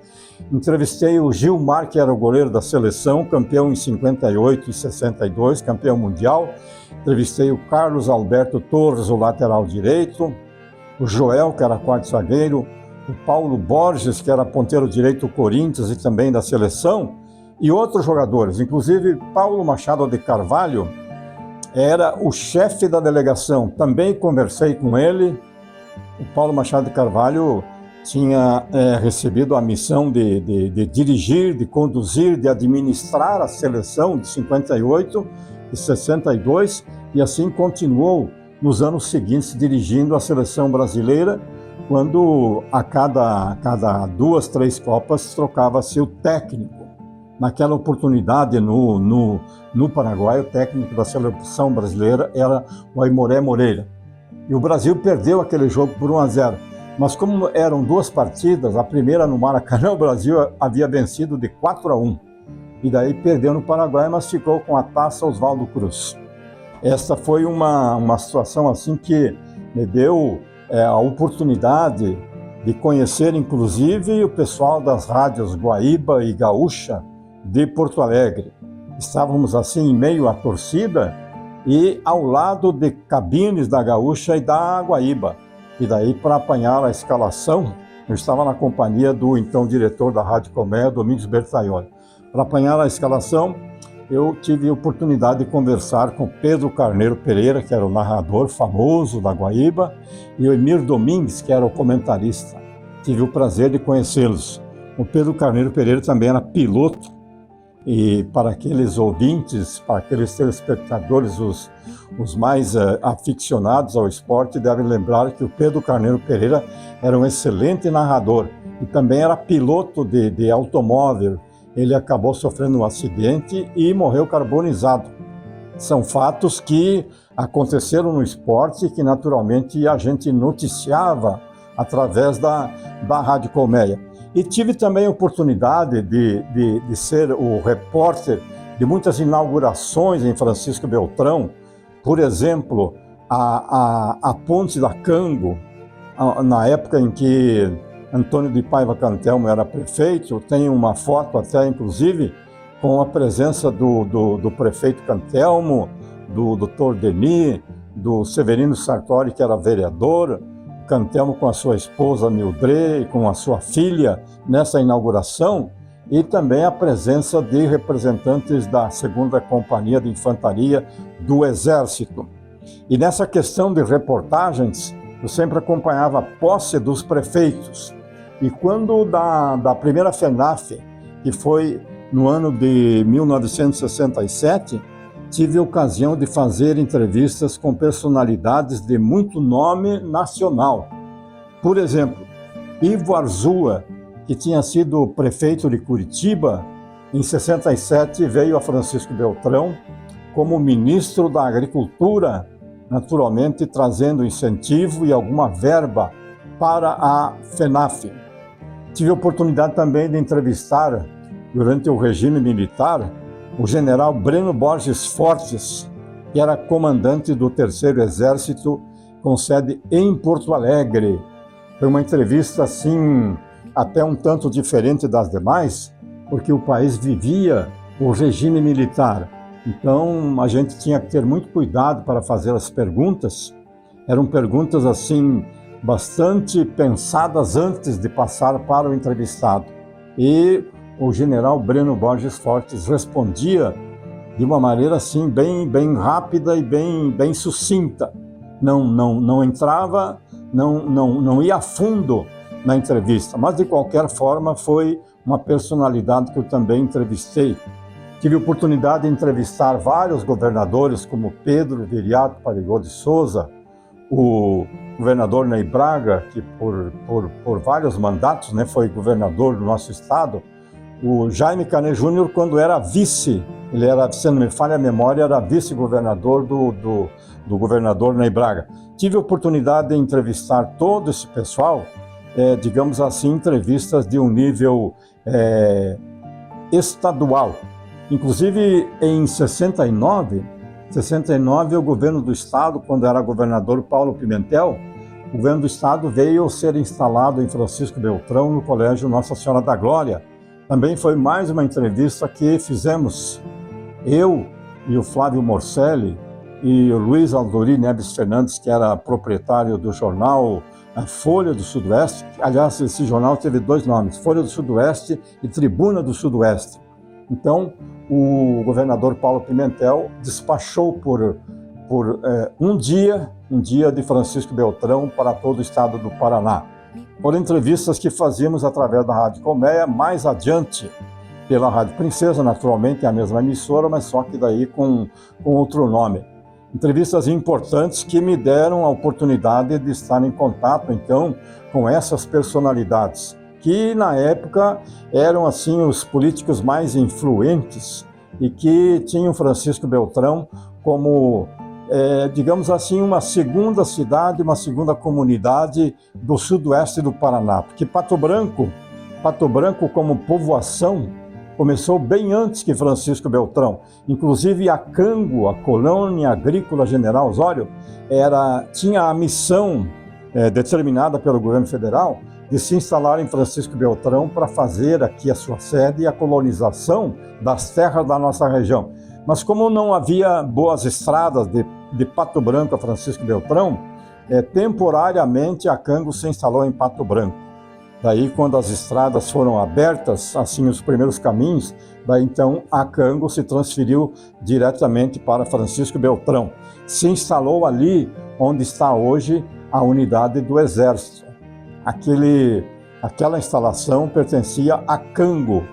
[SPEAKER 12] Entrevistei o Gilmar, que era o goleiro da seleção, campeão em 58 e 62, campeão mundial. Entrevistei o Carlos Alberto Torres, o lateral direito, o Joel, que era quarto zagueiro, o Paulo Borges, que era ponteiro direito do Corinthians e também da seleção, e outros jogadores, inclusive Paulo Machado de Carvalho era o chefe da delegação. Também conversei com ele. O Paulo Machado de Carvalho tinha recebido a missão de dirigir, de conduzir, de administrar a seleção de 58 e 62, e assim continuou nos anos seguintes dirigindo a seleção brasileira, quando a cada 2, 3 Copas trocava-se o técnico. Naquela oportunidade, no Paraguai, o técnico da seleção brasileira era o Aimoré Moreira. E o Brasil perdeu aquele jogo por 1-0. Mas como eram 2 partidas, a primeira no Maracanã, o Brasil havia vencido de 4-1. E daí perdeu no Paraguai, mas ficou com a taça Oswaldo Cruz. Esta foi uma situação assim que me deu a oportunidade de conhecer, inclusive, o pessoal das rádios Guaíba e Gaúcha de Porto Alegre. Estávamos assim em meio à torcida e ao lado de cabines da Gaúcha e da Guaíba. E daí, para apanhar a escalação, eu estava na companhia do então diretor da Rádio Colmeia, Domingos Bertaioli. Para apanhar a escalação, eu tive a oportunidade de conversar com Pedro Carneiro Pereira, que era o narrador famoso da Guaíba, e o Emir Domingues, que era o comentarista. Tive o prazer de conhecê-los. O Pedro Carneiro Pereira também era piloto, e para aqueles ouvintes, para aqueles telespectadores, os mais aficionados ao esporte, devem lembrar que o Pedro Carneiro Pereira era um excelente narrador e também era piloto de automóvel. Ele acabou sofrendo um acidente e morreu carbonizado. São fatos que aconteceram no esporte que naturalmente a gente noticiava através da Rádio Colmeia. E tive também a oportunidade de ser o repórter de muitas inaugurações em Francisco Beltrão. Por exemplo, a Ponte da Cango, na época em que Antônio de Paiva Cantelmo era prefeito. Tem uma foto até, inclusive, com a presença do prefeito Cantelmo, do Dr. Denis, do Severino Sartori, que era vereador, Cantelmo com a sua esposa Mildred, com a sua filha nessa inauguração, e também a presença de representantes da 2ª Companhia de Infantaria do Exército. E nessa questão de reportagens, eu sempre acompanhava a posse dos prefeitos. E quando da primeira FENAF, que foi no ano de 1967, tive a ocasião de fazer entrevistas com personalidades de muito nome nacional. Por exemplo, Ivo Arzua, que tinha sido prefeito de Curitiba, em 67 veio a Francisco Beltrão como ministro da Agricultura, naturalmente trazendo incentivo e alguma verba para a FENAF. Tive a oportunidade também de entrevistar, durante o regime militar, o general Breno Borges Fortes, que era comandante do 3º Exército, com sede em Porto Alegre. Foi uma entrevista, assim, até um tanto diferente das demais, porque o país vivia o regime militar. Então, a gente tinha que ter muito cuidado para fazer as perguntas. Eram perguntas, assim, bastante pensadas antes de passar para o entrevistado. E o general Breno Borges Fortes respondia de uma maneira assim bem rápida e bem sucinta. Não entrava, não ia a fundo na entrevista, mas de qualquer forma foi uma personalidade que eu também entrevistei. Tive a oportunidade de entrevistar vários governadores, como Pedro Viriato Parigó de Souza, o governador Ney Braga, que por vários mandatos, né, foi governador do nosso estado. O Jaime Canet Júnior, quando era vice, ele era, se não me falha a memória, era vice-governador do governador Ney Braga. Tive a oportunidade de entrevistar todo esse pessoal, digamos assim, entrevistas de um nível estadual. Inclusive, em 69, o governo do estado, quando era governador Paulo Pimentel, o governo do estado veio ser instalado em Francisco Beltrão, no Colégio Nossa Senhora da Glória. Também foi mais uma entrevista que fizemos, eu e o Flávio Morcelli e o Luiz Aldori Neves Fernandes, que era proprietário do jornal Folha do Sudoeste. Aliás, esse jornal teve 2 nomes, Folha do Sudoeste e Tribuna do Sudoeste. Então, o governador Paulo Pimentel despachou por um dia de Francisco Beltrão para todo o estado do Paraná. Por entrevistas que fazíamos através da Rádio Colmeia, mais adiante pela Rádio Princesa, naturalmente é a mesma emissora, mas só que daí com outro nome. Entrevistas importantes que me deram a oportunidade de estar em contato, então, com essas personalidades, que na época eram, assim, os políticos mais influentes e que tinham Francisco Beltrão como, digamos assim, uma segunda cidade, uma segunda comunidade do sudoeste do Paraná. Porque Pato Branco como povoação, começou bem antes que Francisco Beltrão. Inclusive a Cango, a Colônia Agrícola General Osório, tinha a missão determinada pelo governo federal de se instalar em Francisco Beltrão para fazer aqui a sua sede e a colonização das terras da nossa região. Mas como não havia boas estradas de Pato Branco a Francisco Beltrão, temporariamente a Cango se instalou em Pato Branco. Daí, quando as estradas foram abertas, assim, os primeiros caminhos, daí então a Cango se transferiu diretamente para Francisco Beltrão. Se instalou ali onde está hoje a unidade do Exército. Aquela instalação pertencia a Cango,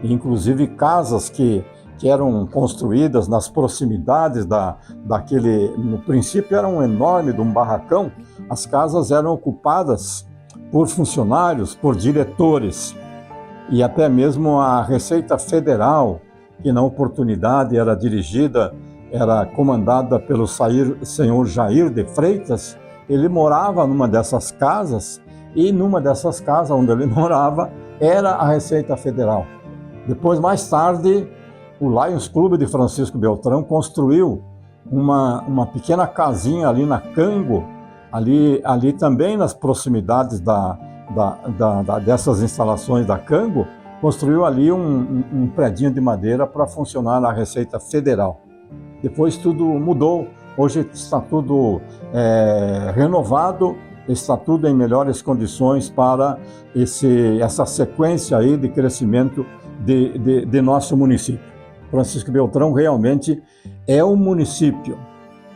[SPEAKER 12] inclusive casas que eram construídas nas proximidades daquele, no princípio era um enorme de um barracão, as casas eram ocupadas por funcionários, por diretores, e até mesmo a Receita Federal, que na oportunidade era comandada pelo senhor Jair de Freitas. Ele morava numa dessas casas, e numa dessas casas onde ele morava era a Receita Federal. Depois, mais tarde, o Lions Clube de Francisco Beltrão construiu uma pequena casinha ali na Cango, ali também nas proximidades dessas instalações da Cango, construiu ali um predinho de madeira para funcionar na Receita Federal. Depois tudo mudou, hoje está tudo renovado, está tudo em melhores condições para essa sequência aí de crescimento de nosso município. Francisco Beltrão realmente é um município,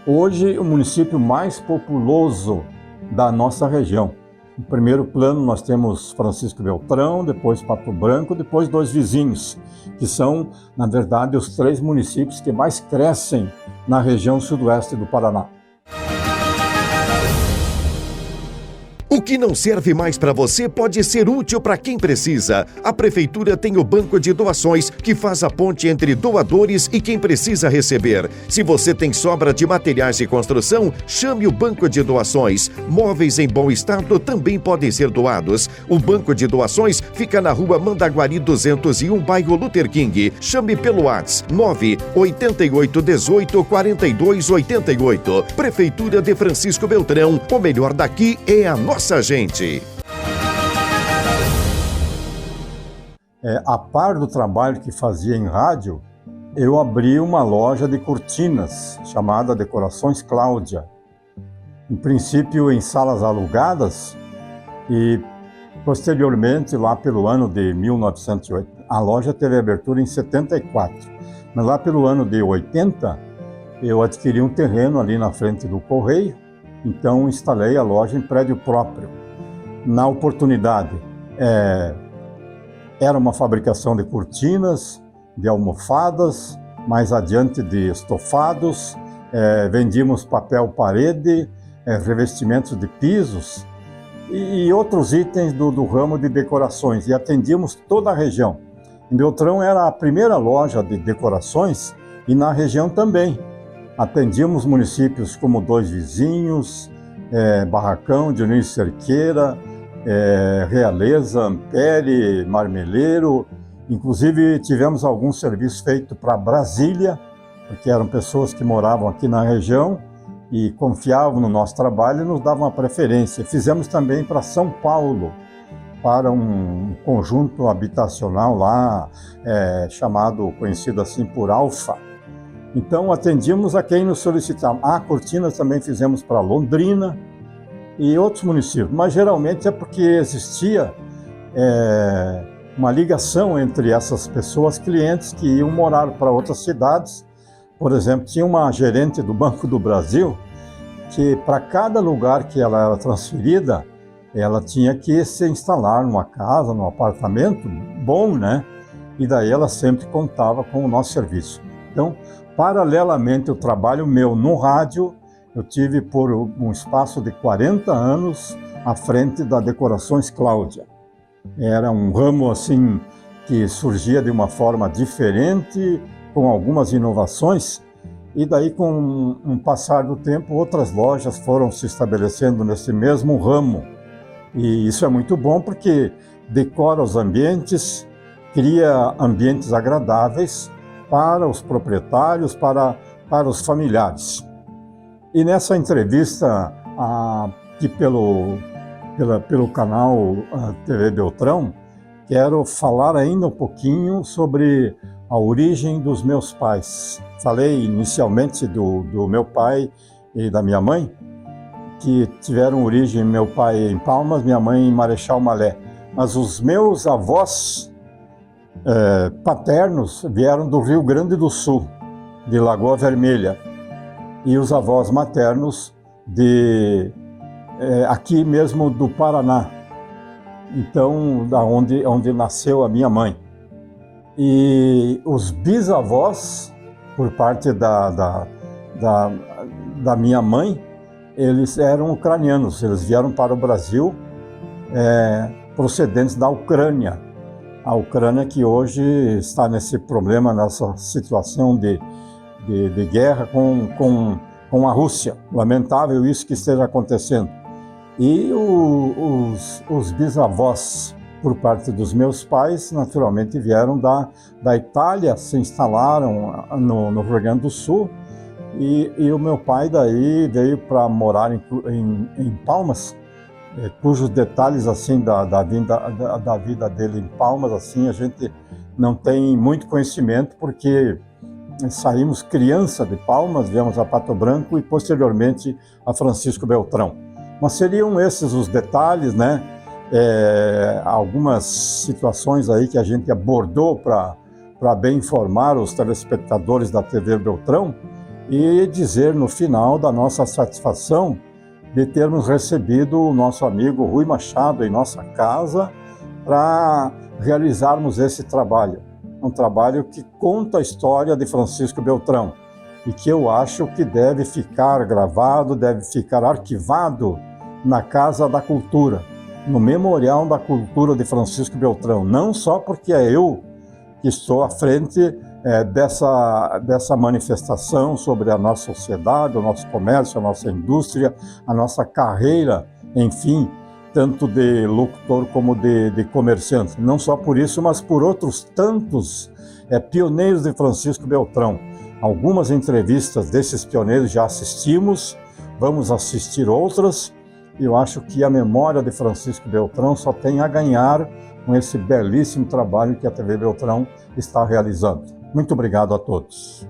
[SPEAKER 12] hoje o município mais populoso da nossa região. No primeiro plano nós temos Francisco Beltrão, depois Pato Branco, depois dois vizinhos, que são, na verdade, os 3 municípios que mais crescem na região sudoeste do Paraná.
[SPEAKER 13] O que não serve mais para você pode ser útil para quem precisa. A Prefeitura tem o Banco de Doações, que faz a ponte entre doadores e quem precisa receber. Se você tem sobra de materiais de construção, chame o Banco de Doações. Móveis em bom estado também podem ser doados. O Banco de Doações fica na Rua Mandaguari 201, bairro Luther King. Chame pelo WhatsApp 988184288. Prefeitura de Francisco Beltrão. O melhor daqui é a nossa gente.
[SPEAKER 12] A par do trabalho que fazia em rádio, eu abri uma loja de cortinas chamada Decorações Cláudia. Em princípio em salas alugadas e posteriormente lá pelo ano de 1980. A loja teve abertura em 74, mas lá pelo ano de 80 eu adquiri um terreno ali na frente do Correio. Então, instalei a loja em prédio próprio. Na oportunidade, era uma fabricação de cortinas, de almofadas, mais adiante de estofados, vendíamos papel parede, revestimentos de pisos e outros itens do ramo de decorações, e atendíamos toda a região. Em Beltrão era a primeira loja de decorações e na região também. Atendíamos municípios como Dois Vizinhos, Barracão, Dionísio Cerqueira, Realeza, Ampere, Marmeleiro. Inclusive tivemos alguns serviços feitos para Brasília, porque eram pessoas que moravam aqui na região e confiavam no nosso trabalho e nos davam a preferência. Fizemos também para São Paulo, para um conjunto habitacional lá, conhecido assim por Alfa. Então, atendíamos a quem nos solicitava. Cortinas também fizemos para Londrina e outros municípios, mas geralmente é porque existia uma ligação entre essas pessoas, clientes que iam morar para outras cidades. Por exemplo, tinha uma gerente do Banco do Brasil que para cada lugar que ela era transferida, ela tinha que se instalar numa casa, num apartamento bom, né? E daí ela sempre contava com o nosso serviço. Então, paralelamente ao trabalho meu no rádio, eu tive por um espaço de 40 anos à frente da Decorações Cláudia. Era um ramo assim que surgia de uma forma diferente, com algumas inovações, e daí com um passar do tempo outras lojas foram se estabelecendo nesse mesmo ramo. E isso é muito bom porque decora os ambientes, cria ambientes agradáveis para os proprietários, para os familiares. E nessa entrevista aqui pelo canal TV Beltrão, quero falar ainda um pouquinho sobre a origem dos meus pais. Falei inicialmente do meu pai e da minha mãe, que tiveram origem, meu pai em Palmas, minha mãe em Marechal Malé. Mas os meus avós paternos vieram do Rio Grande do Sul, de Lagoa Vermelha, e os avós maternos aqui mesmo do Paraná, então onde nasceu a minha mãe. E os bisavós, por parte da minha mãe, eles eram ucranianos, eles vieram para o Brasil procedentes da Ucrânia. A Ucrânia que hoje está nesse problema, nessa situação de guerra com a Rússia. Lamentável isso que esteja acontecendo. E os bisavós, por parte dos meus pais, naturalmente vieram da Itália, se instalaram no Rio Grande do Sul, e o meu pai daí veio para morar em Palmas, cujos detalhes assim da vida dele em Palmas assim a gente não tem muito conhecimento, porque saímos criança de Palmas, viemos a Pato Branco e posteriormente a Francisco Beltrão. Mas seriam esses os detalhes, né? Algumas situações aí que a gente abordou para bem informar os telespectadores da TV Beltrão e dizer no final da nossa satisfação de termos recebido o nosso amigo Rui Machado em nossa casa para realizarmos esse trabalho. Um trabalho que conta a história de Francisco Beltrão e que eu acho que deve ficar gravado, deve ficar arquivado na Casa da Cultura, no Memorial da Cultura de Francisco Beltrão, não só porque é eu que estou à frente dessa manifestação sobre a nossa sociedade, o nosso comércio, a nossa indústria, a nossa carreira, enfim, tanto de locutor como de comerciante. Não só por isso, mas por outros tantos pioneiros de Francisco Beltrão. Algumas entrevistas desses pioneiros já assistimos, vamos assistir outras, e eu acho que a memória de Francisco Beltrão só tem a ganhar com esse belíssimo trabalho que a TV Beltrão está realizando. Muito obrigado a todos.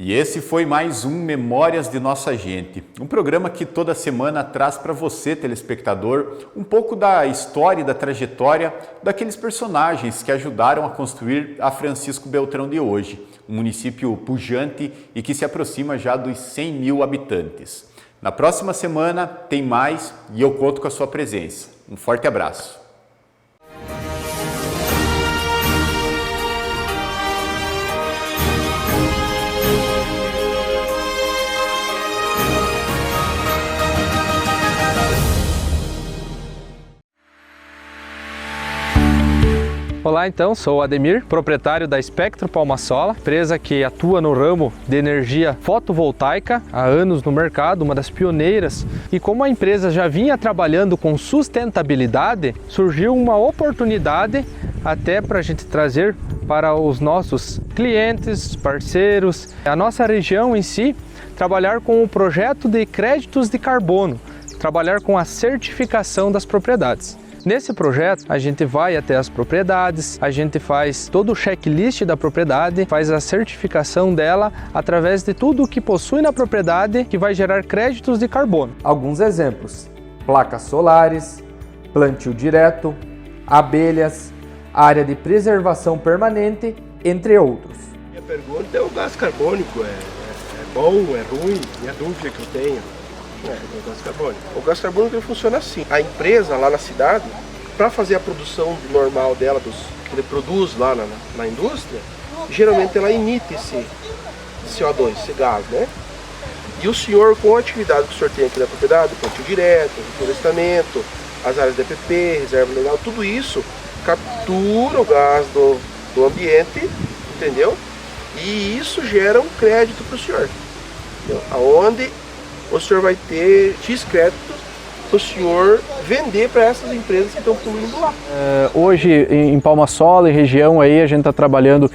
[SPEAKER 1] E esse foi mais um Memórias de Nossa Gente, um programa que toda semana traz para você, telespectador, um pouco da história e da trajetória daqueles personagens que ajudaram a construir a Francisco Beltrão de hoje, um município pujante e que se aproxima já dos 100 mil habitantes. Na próxima semana tem mais e eu conto com a sua presença. Um forte abraço.
[SPEAKER 14] Olá, então, sou o Ademir, proprietário da Espectro Palmasola, empresa que atua no ramo de energia fotovoltaica há anos no mercado, uma das pioneiras. E como a empresa já vinha trabalhando com sustentabilidade, surgiu uma oportunidade até para a gente trazer para os nossos clientes, parceiros, a nossa região em si, trabalhar com o projeto de créditos de carbono, trabalhar com a certificação das propriedades. Nesse projeto, a gente vai até as propriedades, a gente faz todo o checklist da propriedade, faz a certificação dela através de tudo o que possui na propriedade que vai gerar créditos de carbono.
[SPEAKER 15] Alguns exemplos: placas solares, plantio direto, abelhas, área de preservação permanente, entre outros.
[SPEAKER 16] Minha pergunta é: o gás carbônico é bom, é ruim? Minha dúvida que eu tenho. O gás carbônico. O gás carbônico ele funciona assim. A empresa lá na cidade, para fazer a produção normal dela, que ele produz lá na indústria, geralmente ela emite esse CO2, esse gás, né? E o senhor, com a atividade que o senhor tem aqui na propriedade, plantio direto, reflorestamento, as áreas de EPP, reserva legal, tudo isso captura o gás do ambiente, entendeu? E isso gera um crédito para o senhor, entendeu? Aonde o senhor vai ter X créditos para o senhor vender para essas empresas que estão poluindo lá.
[SPEAKER 14] Hoje em Palmasola e região aí a gente está trabalhando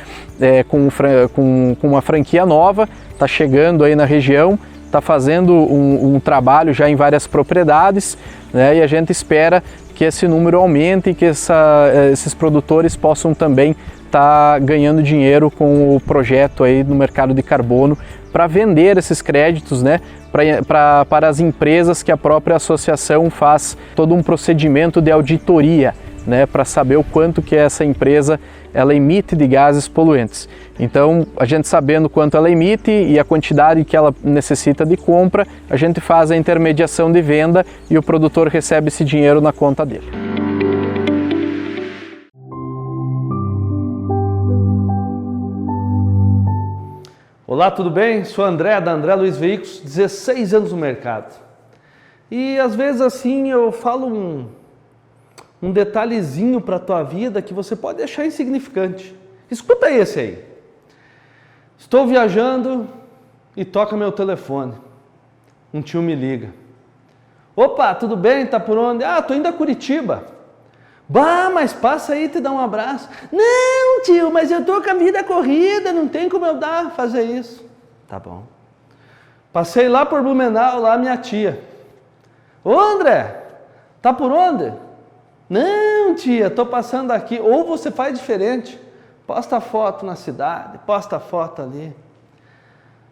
[SPEAKER 14] com uma franquia nova, está chegando aí na região, está fazendo um trabalho já em várias propriedades, né, e a gente espera que esse número aumente e que esses produtores possam também estar ganhando dinheiro com o projeto aí no mercado de carbono para vender esses créditos, né, para as empresas que a própria associação faz todo um procedimento de auditoria, né, para saber o quanto que essa empresa ela emite de gases poluentes. Então, a gente sabendo quanto ela emite e a quantidade que ela necessita de compra, a gente faz a intermediação de venda e o produtor recebe esse dinheiro na conta dele.
[SPEAKER 7] Olá, tudo bem? Sou André, da André Luiz Veículos, 16 anos no mercado. E às vezes assim eu falo um detalhezinho para a tua vida que você pode achar insignificante. Escuta esse aí. Estou viajando e toca meu telefone. Um tio me liga. Opa, tudo bem? Tá por onde? Ah, tô indo a Curitiba. Bah, mas passa aí e te dá um abraço. Não, tio, mas eu tô com a vida corrida, não tem como eu fazer isso. Tá bom. Passei lá por Blumenau, lá minha tia. Ô André, tá por onde? Não, tia, tô passando aqui. Ou você faz diferente. Posta foto na cidade, posta foto ali.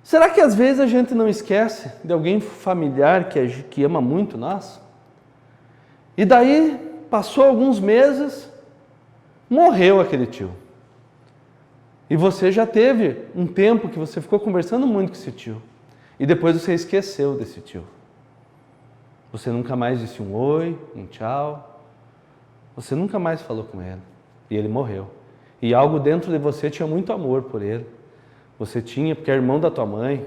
[SPEAKER 7] Será que às vezes a gente não esquece de alguém familiar que ama muito nós? E daí, passou alguns meses, morreu aquele tio. E você já teve um tempo que você ficou conversando muito com esse tio. E depois você esqueceu desse tio. Você nunca mais disse um oi, um tchau. Você nunca mais falou com ele. E ele morreu. E algo dentro de você tinha muito amor por ele. Você tinha, porque é irmão da tua mãe.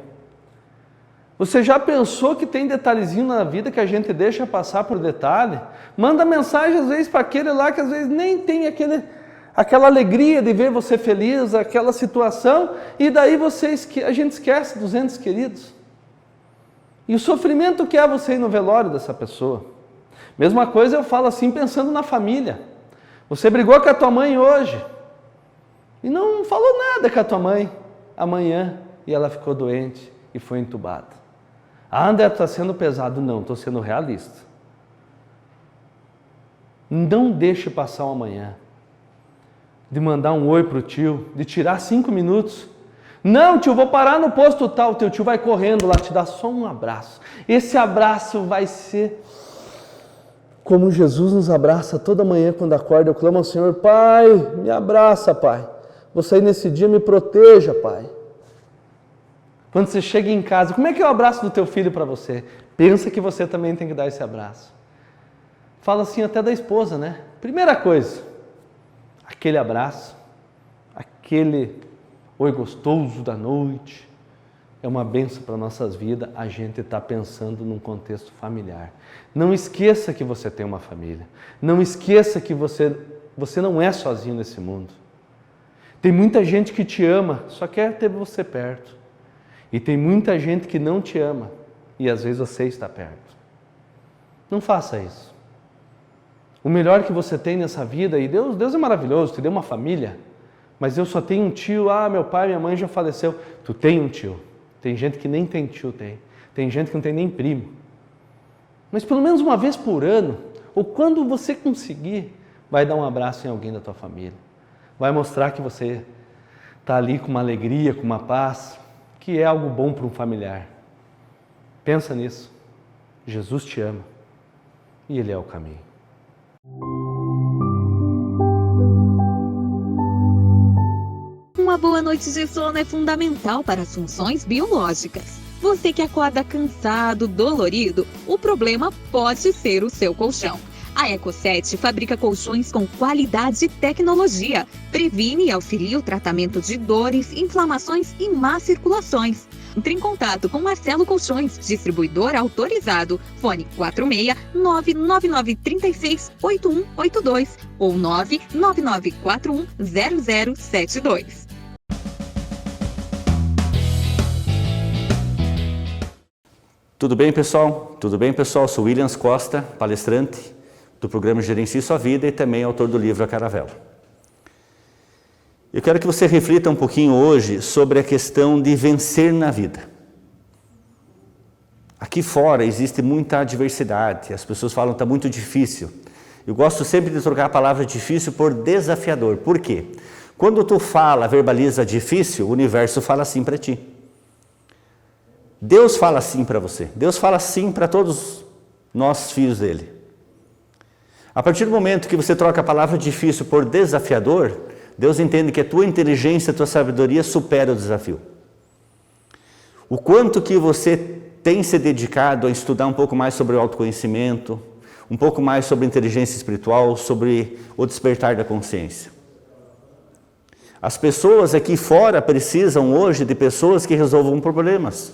[SPEAKER 7] Você já pensou que tem detalhezinho na vida que a gente deixa passar por detalhe? Manda mensagem às vezes para aquele lá que às vezes nem tem aquela alegria de ver você feliz, aquela situação, e daí a gente esquece dos entes queridos. E o sofrimento que é você ir no velório dessa pessoa. Mesma coisa eu falo assim pensando na família. Você brigou com a tua mãe hoje e não falou nada com a tua mãe amanhã e ela ficou doente e foi entubada. Ah, André, está sendo pesado. Não, estou sendo realista. Não deixe passar o amanhã. De mandar um oi para o tio, de tirar 5 minutos. Não, tio, vou parar no posto tal. Teu tio vai correndo lá, te dá só um abraço. Esse abraço vai ser como Jesus nos abraça toda manhã quando acorda. Eu clamo ao Senhor: Pai, me abraça, Pai. Vou sair nesse dia, me proteja, Pai. Quando você chega em casa, como é que é o abraço do teu filho para você? Pensa que você também tem que dar esse abraço. Fala assim até da esposa, né? Primeira coisa, aquele abraço, aquele oi gostoso da noite, é uma bênção para nossas vidas. A gente está pensando num contexto familiar. Não esqueça que você tem uma família. Não esqueça que você Você não é sozinho nesse mundo. Tem muita gente que te ama, só quer ter você perto. E tem muita gente que não te ama, e às vezes você está perto. Não faça isso. O melhor que você tem nessa vida, e Deus é maravilhoso, te deu uma família, mas eu só tenho um tio, meu pai, minha mãe já faleceu. Tu tem um tio. Tem gente que nem tem tio, tem gente que não tem nem primo. Mas pelo menos uma vez por ano, ou quando você conseguir, vai dar um abraço em alguém da tua família. Vai mostrar que você está ali com uma alegria, com uma paz, que é algo bom para um familiar. Pensa nisso. Jesus te ama e Ele é o caminho.
[SPEAKER 17] Uma boa noite de sono é fundamental para as funções biológicas. Você que acorda cansado, dolorido, o problema pode ser o seu colchão. A Eco7 fabrica colchões com qualidade e tecnologia. Previne e auxilia o tratamento de dores, inflamações e más circulações. Entre em contato com Marcelo Colchões, distribuidor autorizado. Fone 46-99936-8182 ou 99941-0072.
[SPEAKER 5] Tudo bem, pessoal? Tudo bem, pessoal? Sou Williams Costa, palestrante do programa Gerencie Sua Vida e também autor do livro A Caravela. Eu quero que você reflita um pouquinho hoje sobre a questão de vencer na vida. Aqui fora existe muita adversidade, as pessoas falam que está muito difícil. Eu gosto sempre de trocar a palavra difícil por desafiador. Por quê? Quando tu verbaliza difícil, o universo fala assim para ti. Deus fala sim para você. Deus fala sim para todos nós, filhos dele. A partir do momento que você troca a palavra difícil por desafiador, Deus entende que a tua inteligência, a tua sabedoria supera o desafio. O quanto que você tem se dedicado a estudar um pouco mais sobre o autoconhecimento, um pouco mais sobre inteligência espiritual, sobre o despertar da consciência. As pessoas aqui fora precisam hoje de pessoas que resolvam problemas.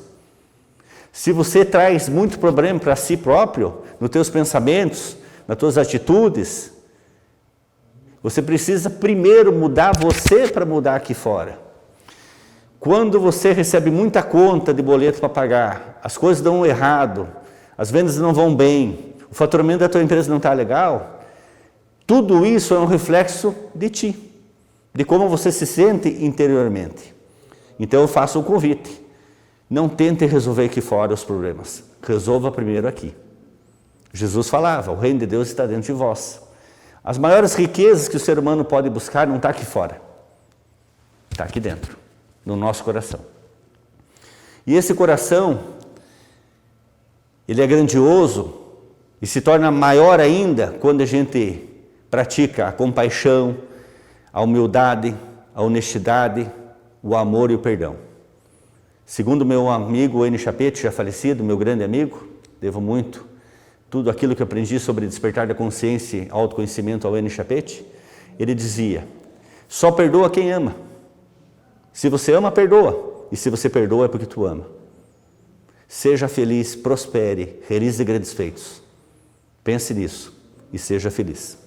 [SPEAKER 5] Se você traz muito problema para si próprio, nos teus pensamentos, nas tuas atitudes, você precisa primeiro mudar você para mudar aqui fora. Quando você recebe muita conta de boleto para pagar, as coisas dão errado, as vendas não vão bem, o faturamento da tua empresa não está legal, tudo isso é um reflexo de ti, de como você se sente interiormente. Então eu faço um convite. Não tente resolver aqui fora os problemas. Resolva primeiro aqui. Jesus falava, o reino de Deus está dentro de vós. As maiores riquezas que o ser humano pode buscar não está aqui fora. Está aqui dentro, no nosso coração. E esse coração, ele é grandioso e se torna maior ainda quando a gente pratica a compaixão, a humildade, a honestidade, o amor e o perdão. Segundo meu amigo Eni Chapete, já falecido, meu grande amigo, devo muito tudo aquilo que eu aprendi sobre despertar da consciência e autoconhecimento ao Eni Chapete, ele dizia, só perdoa quem ama. Se você ama, perdoa. E se você perdoa, é porque tu ama. Seja feliz, prospere, realize grandes feitos. Pense nisso e seja feliz.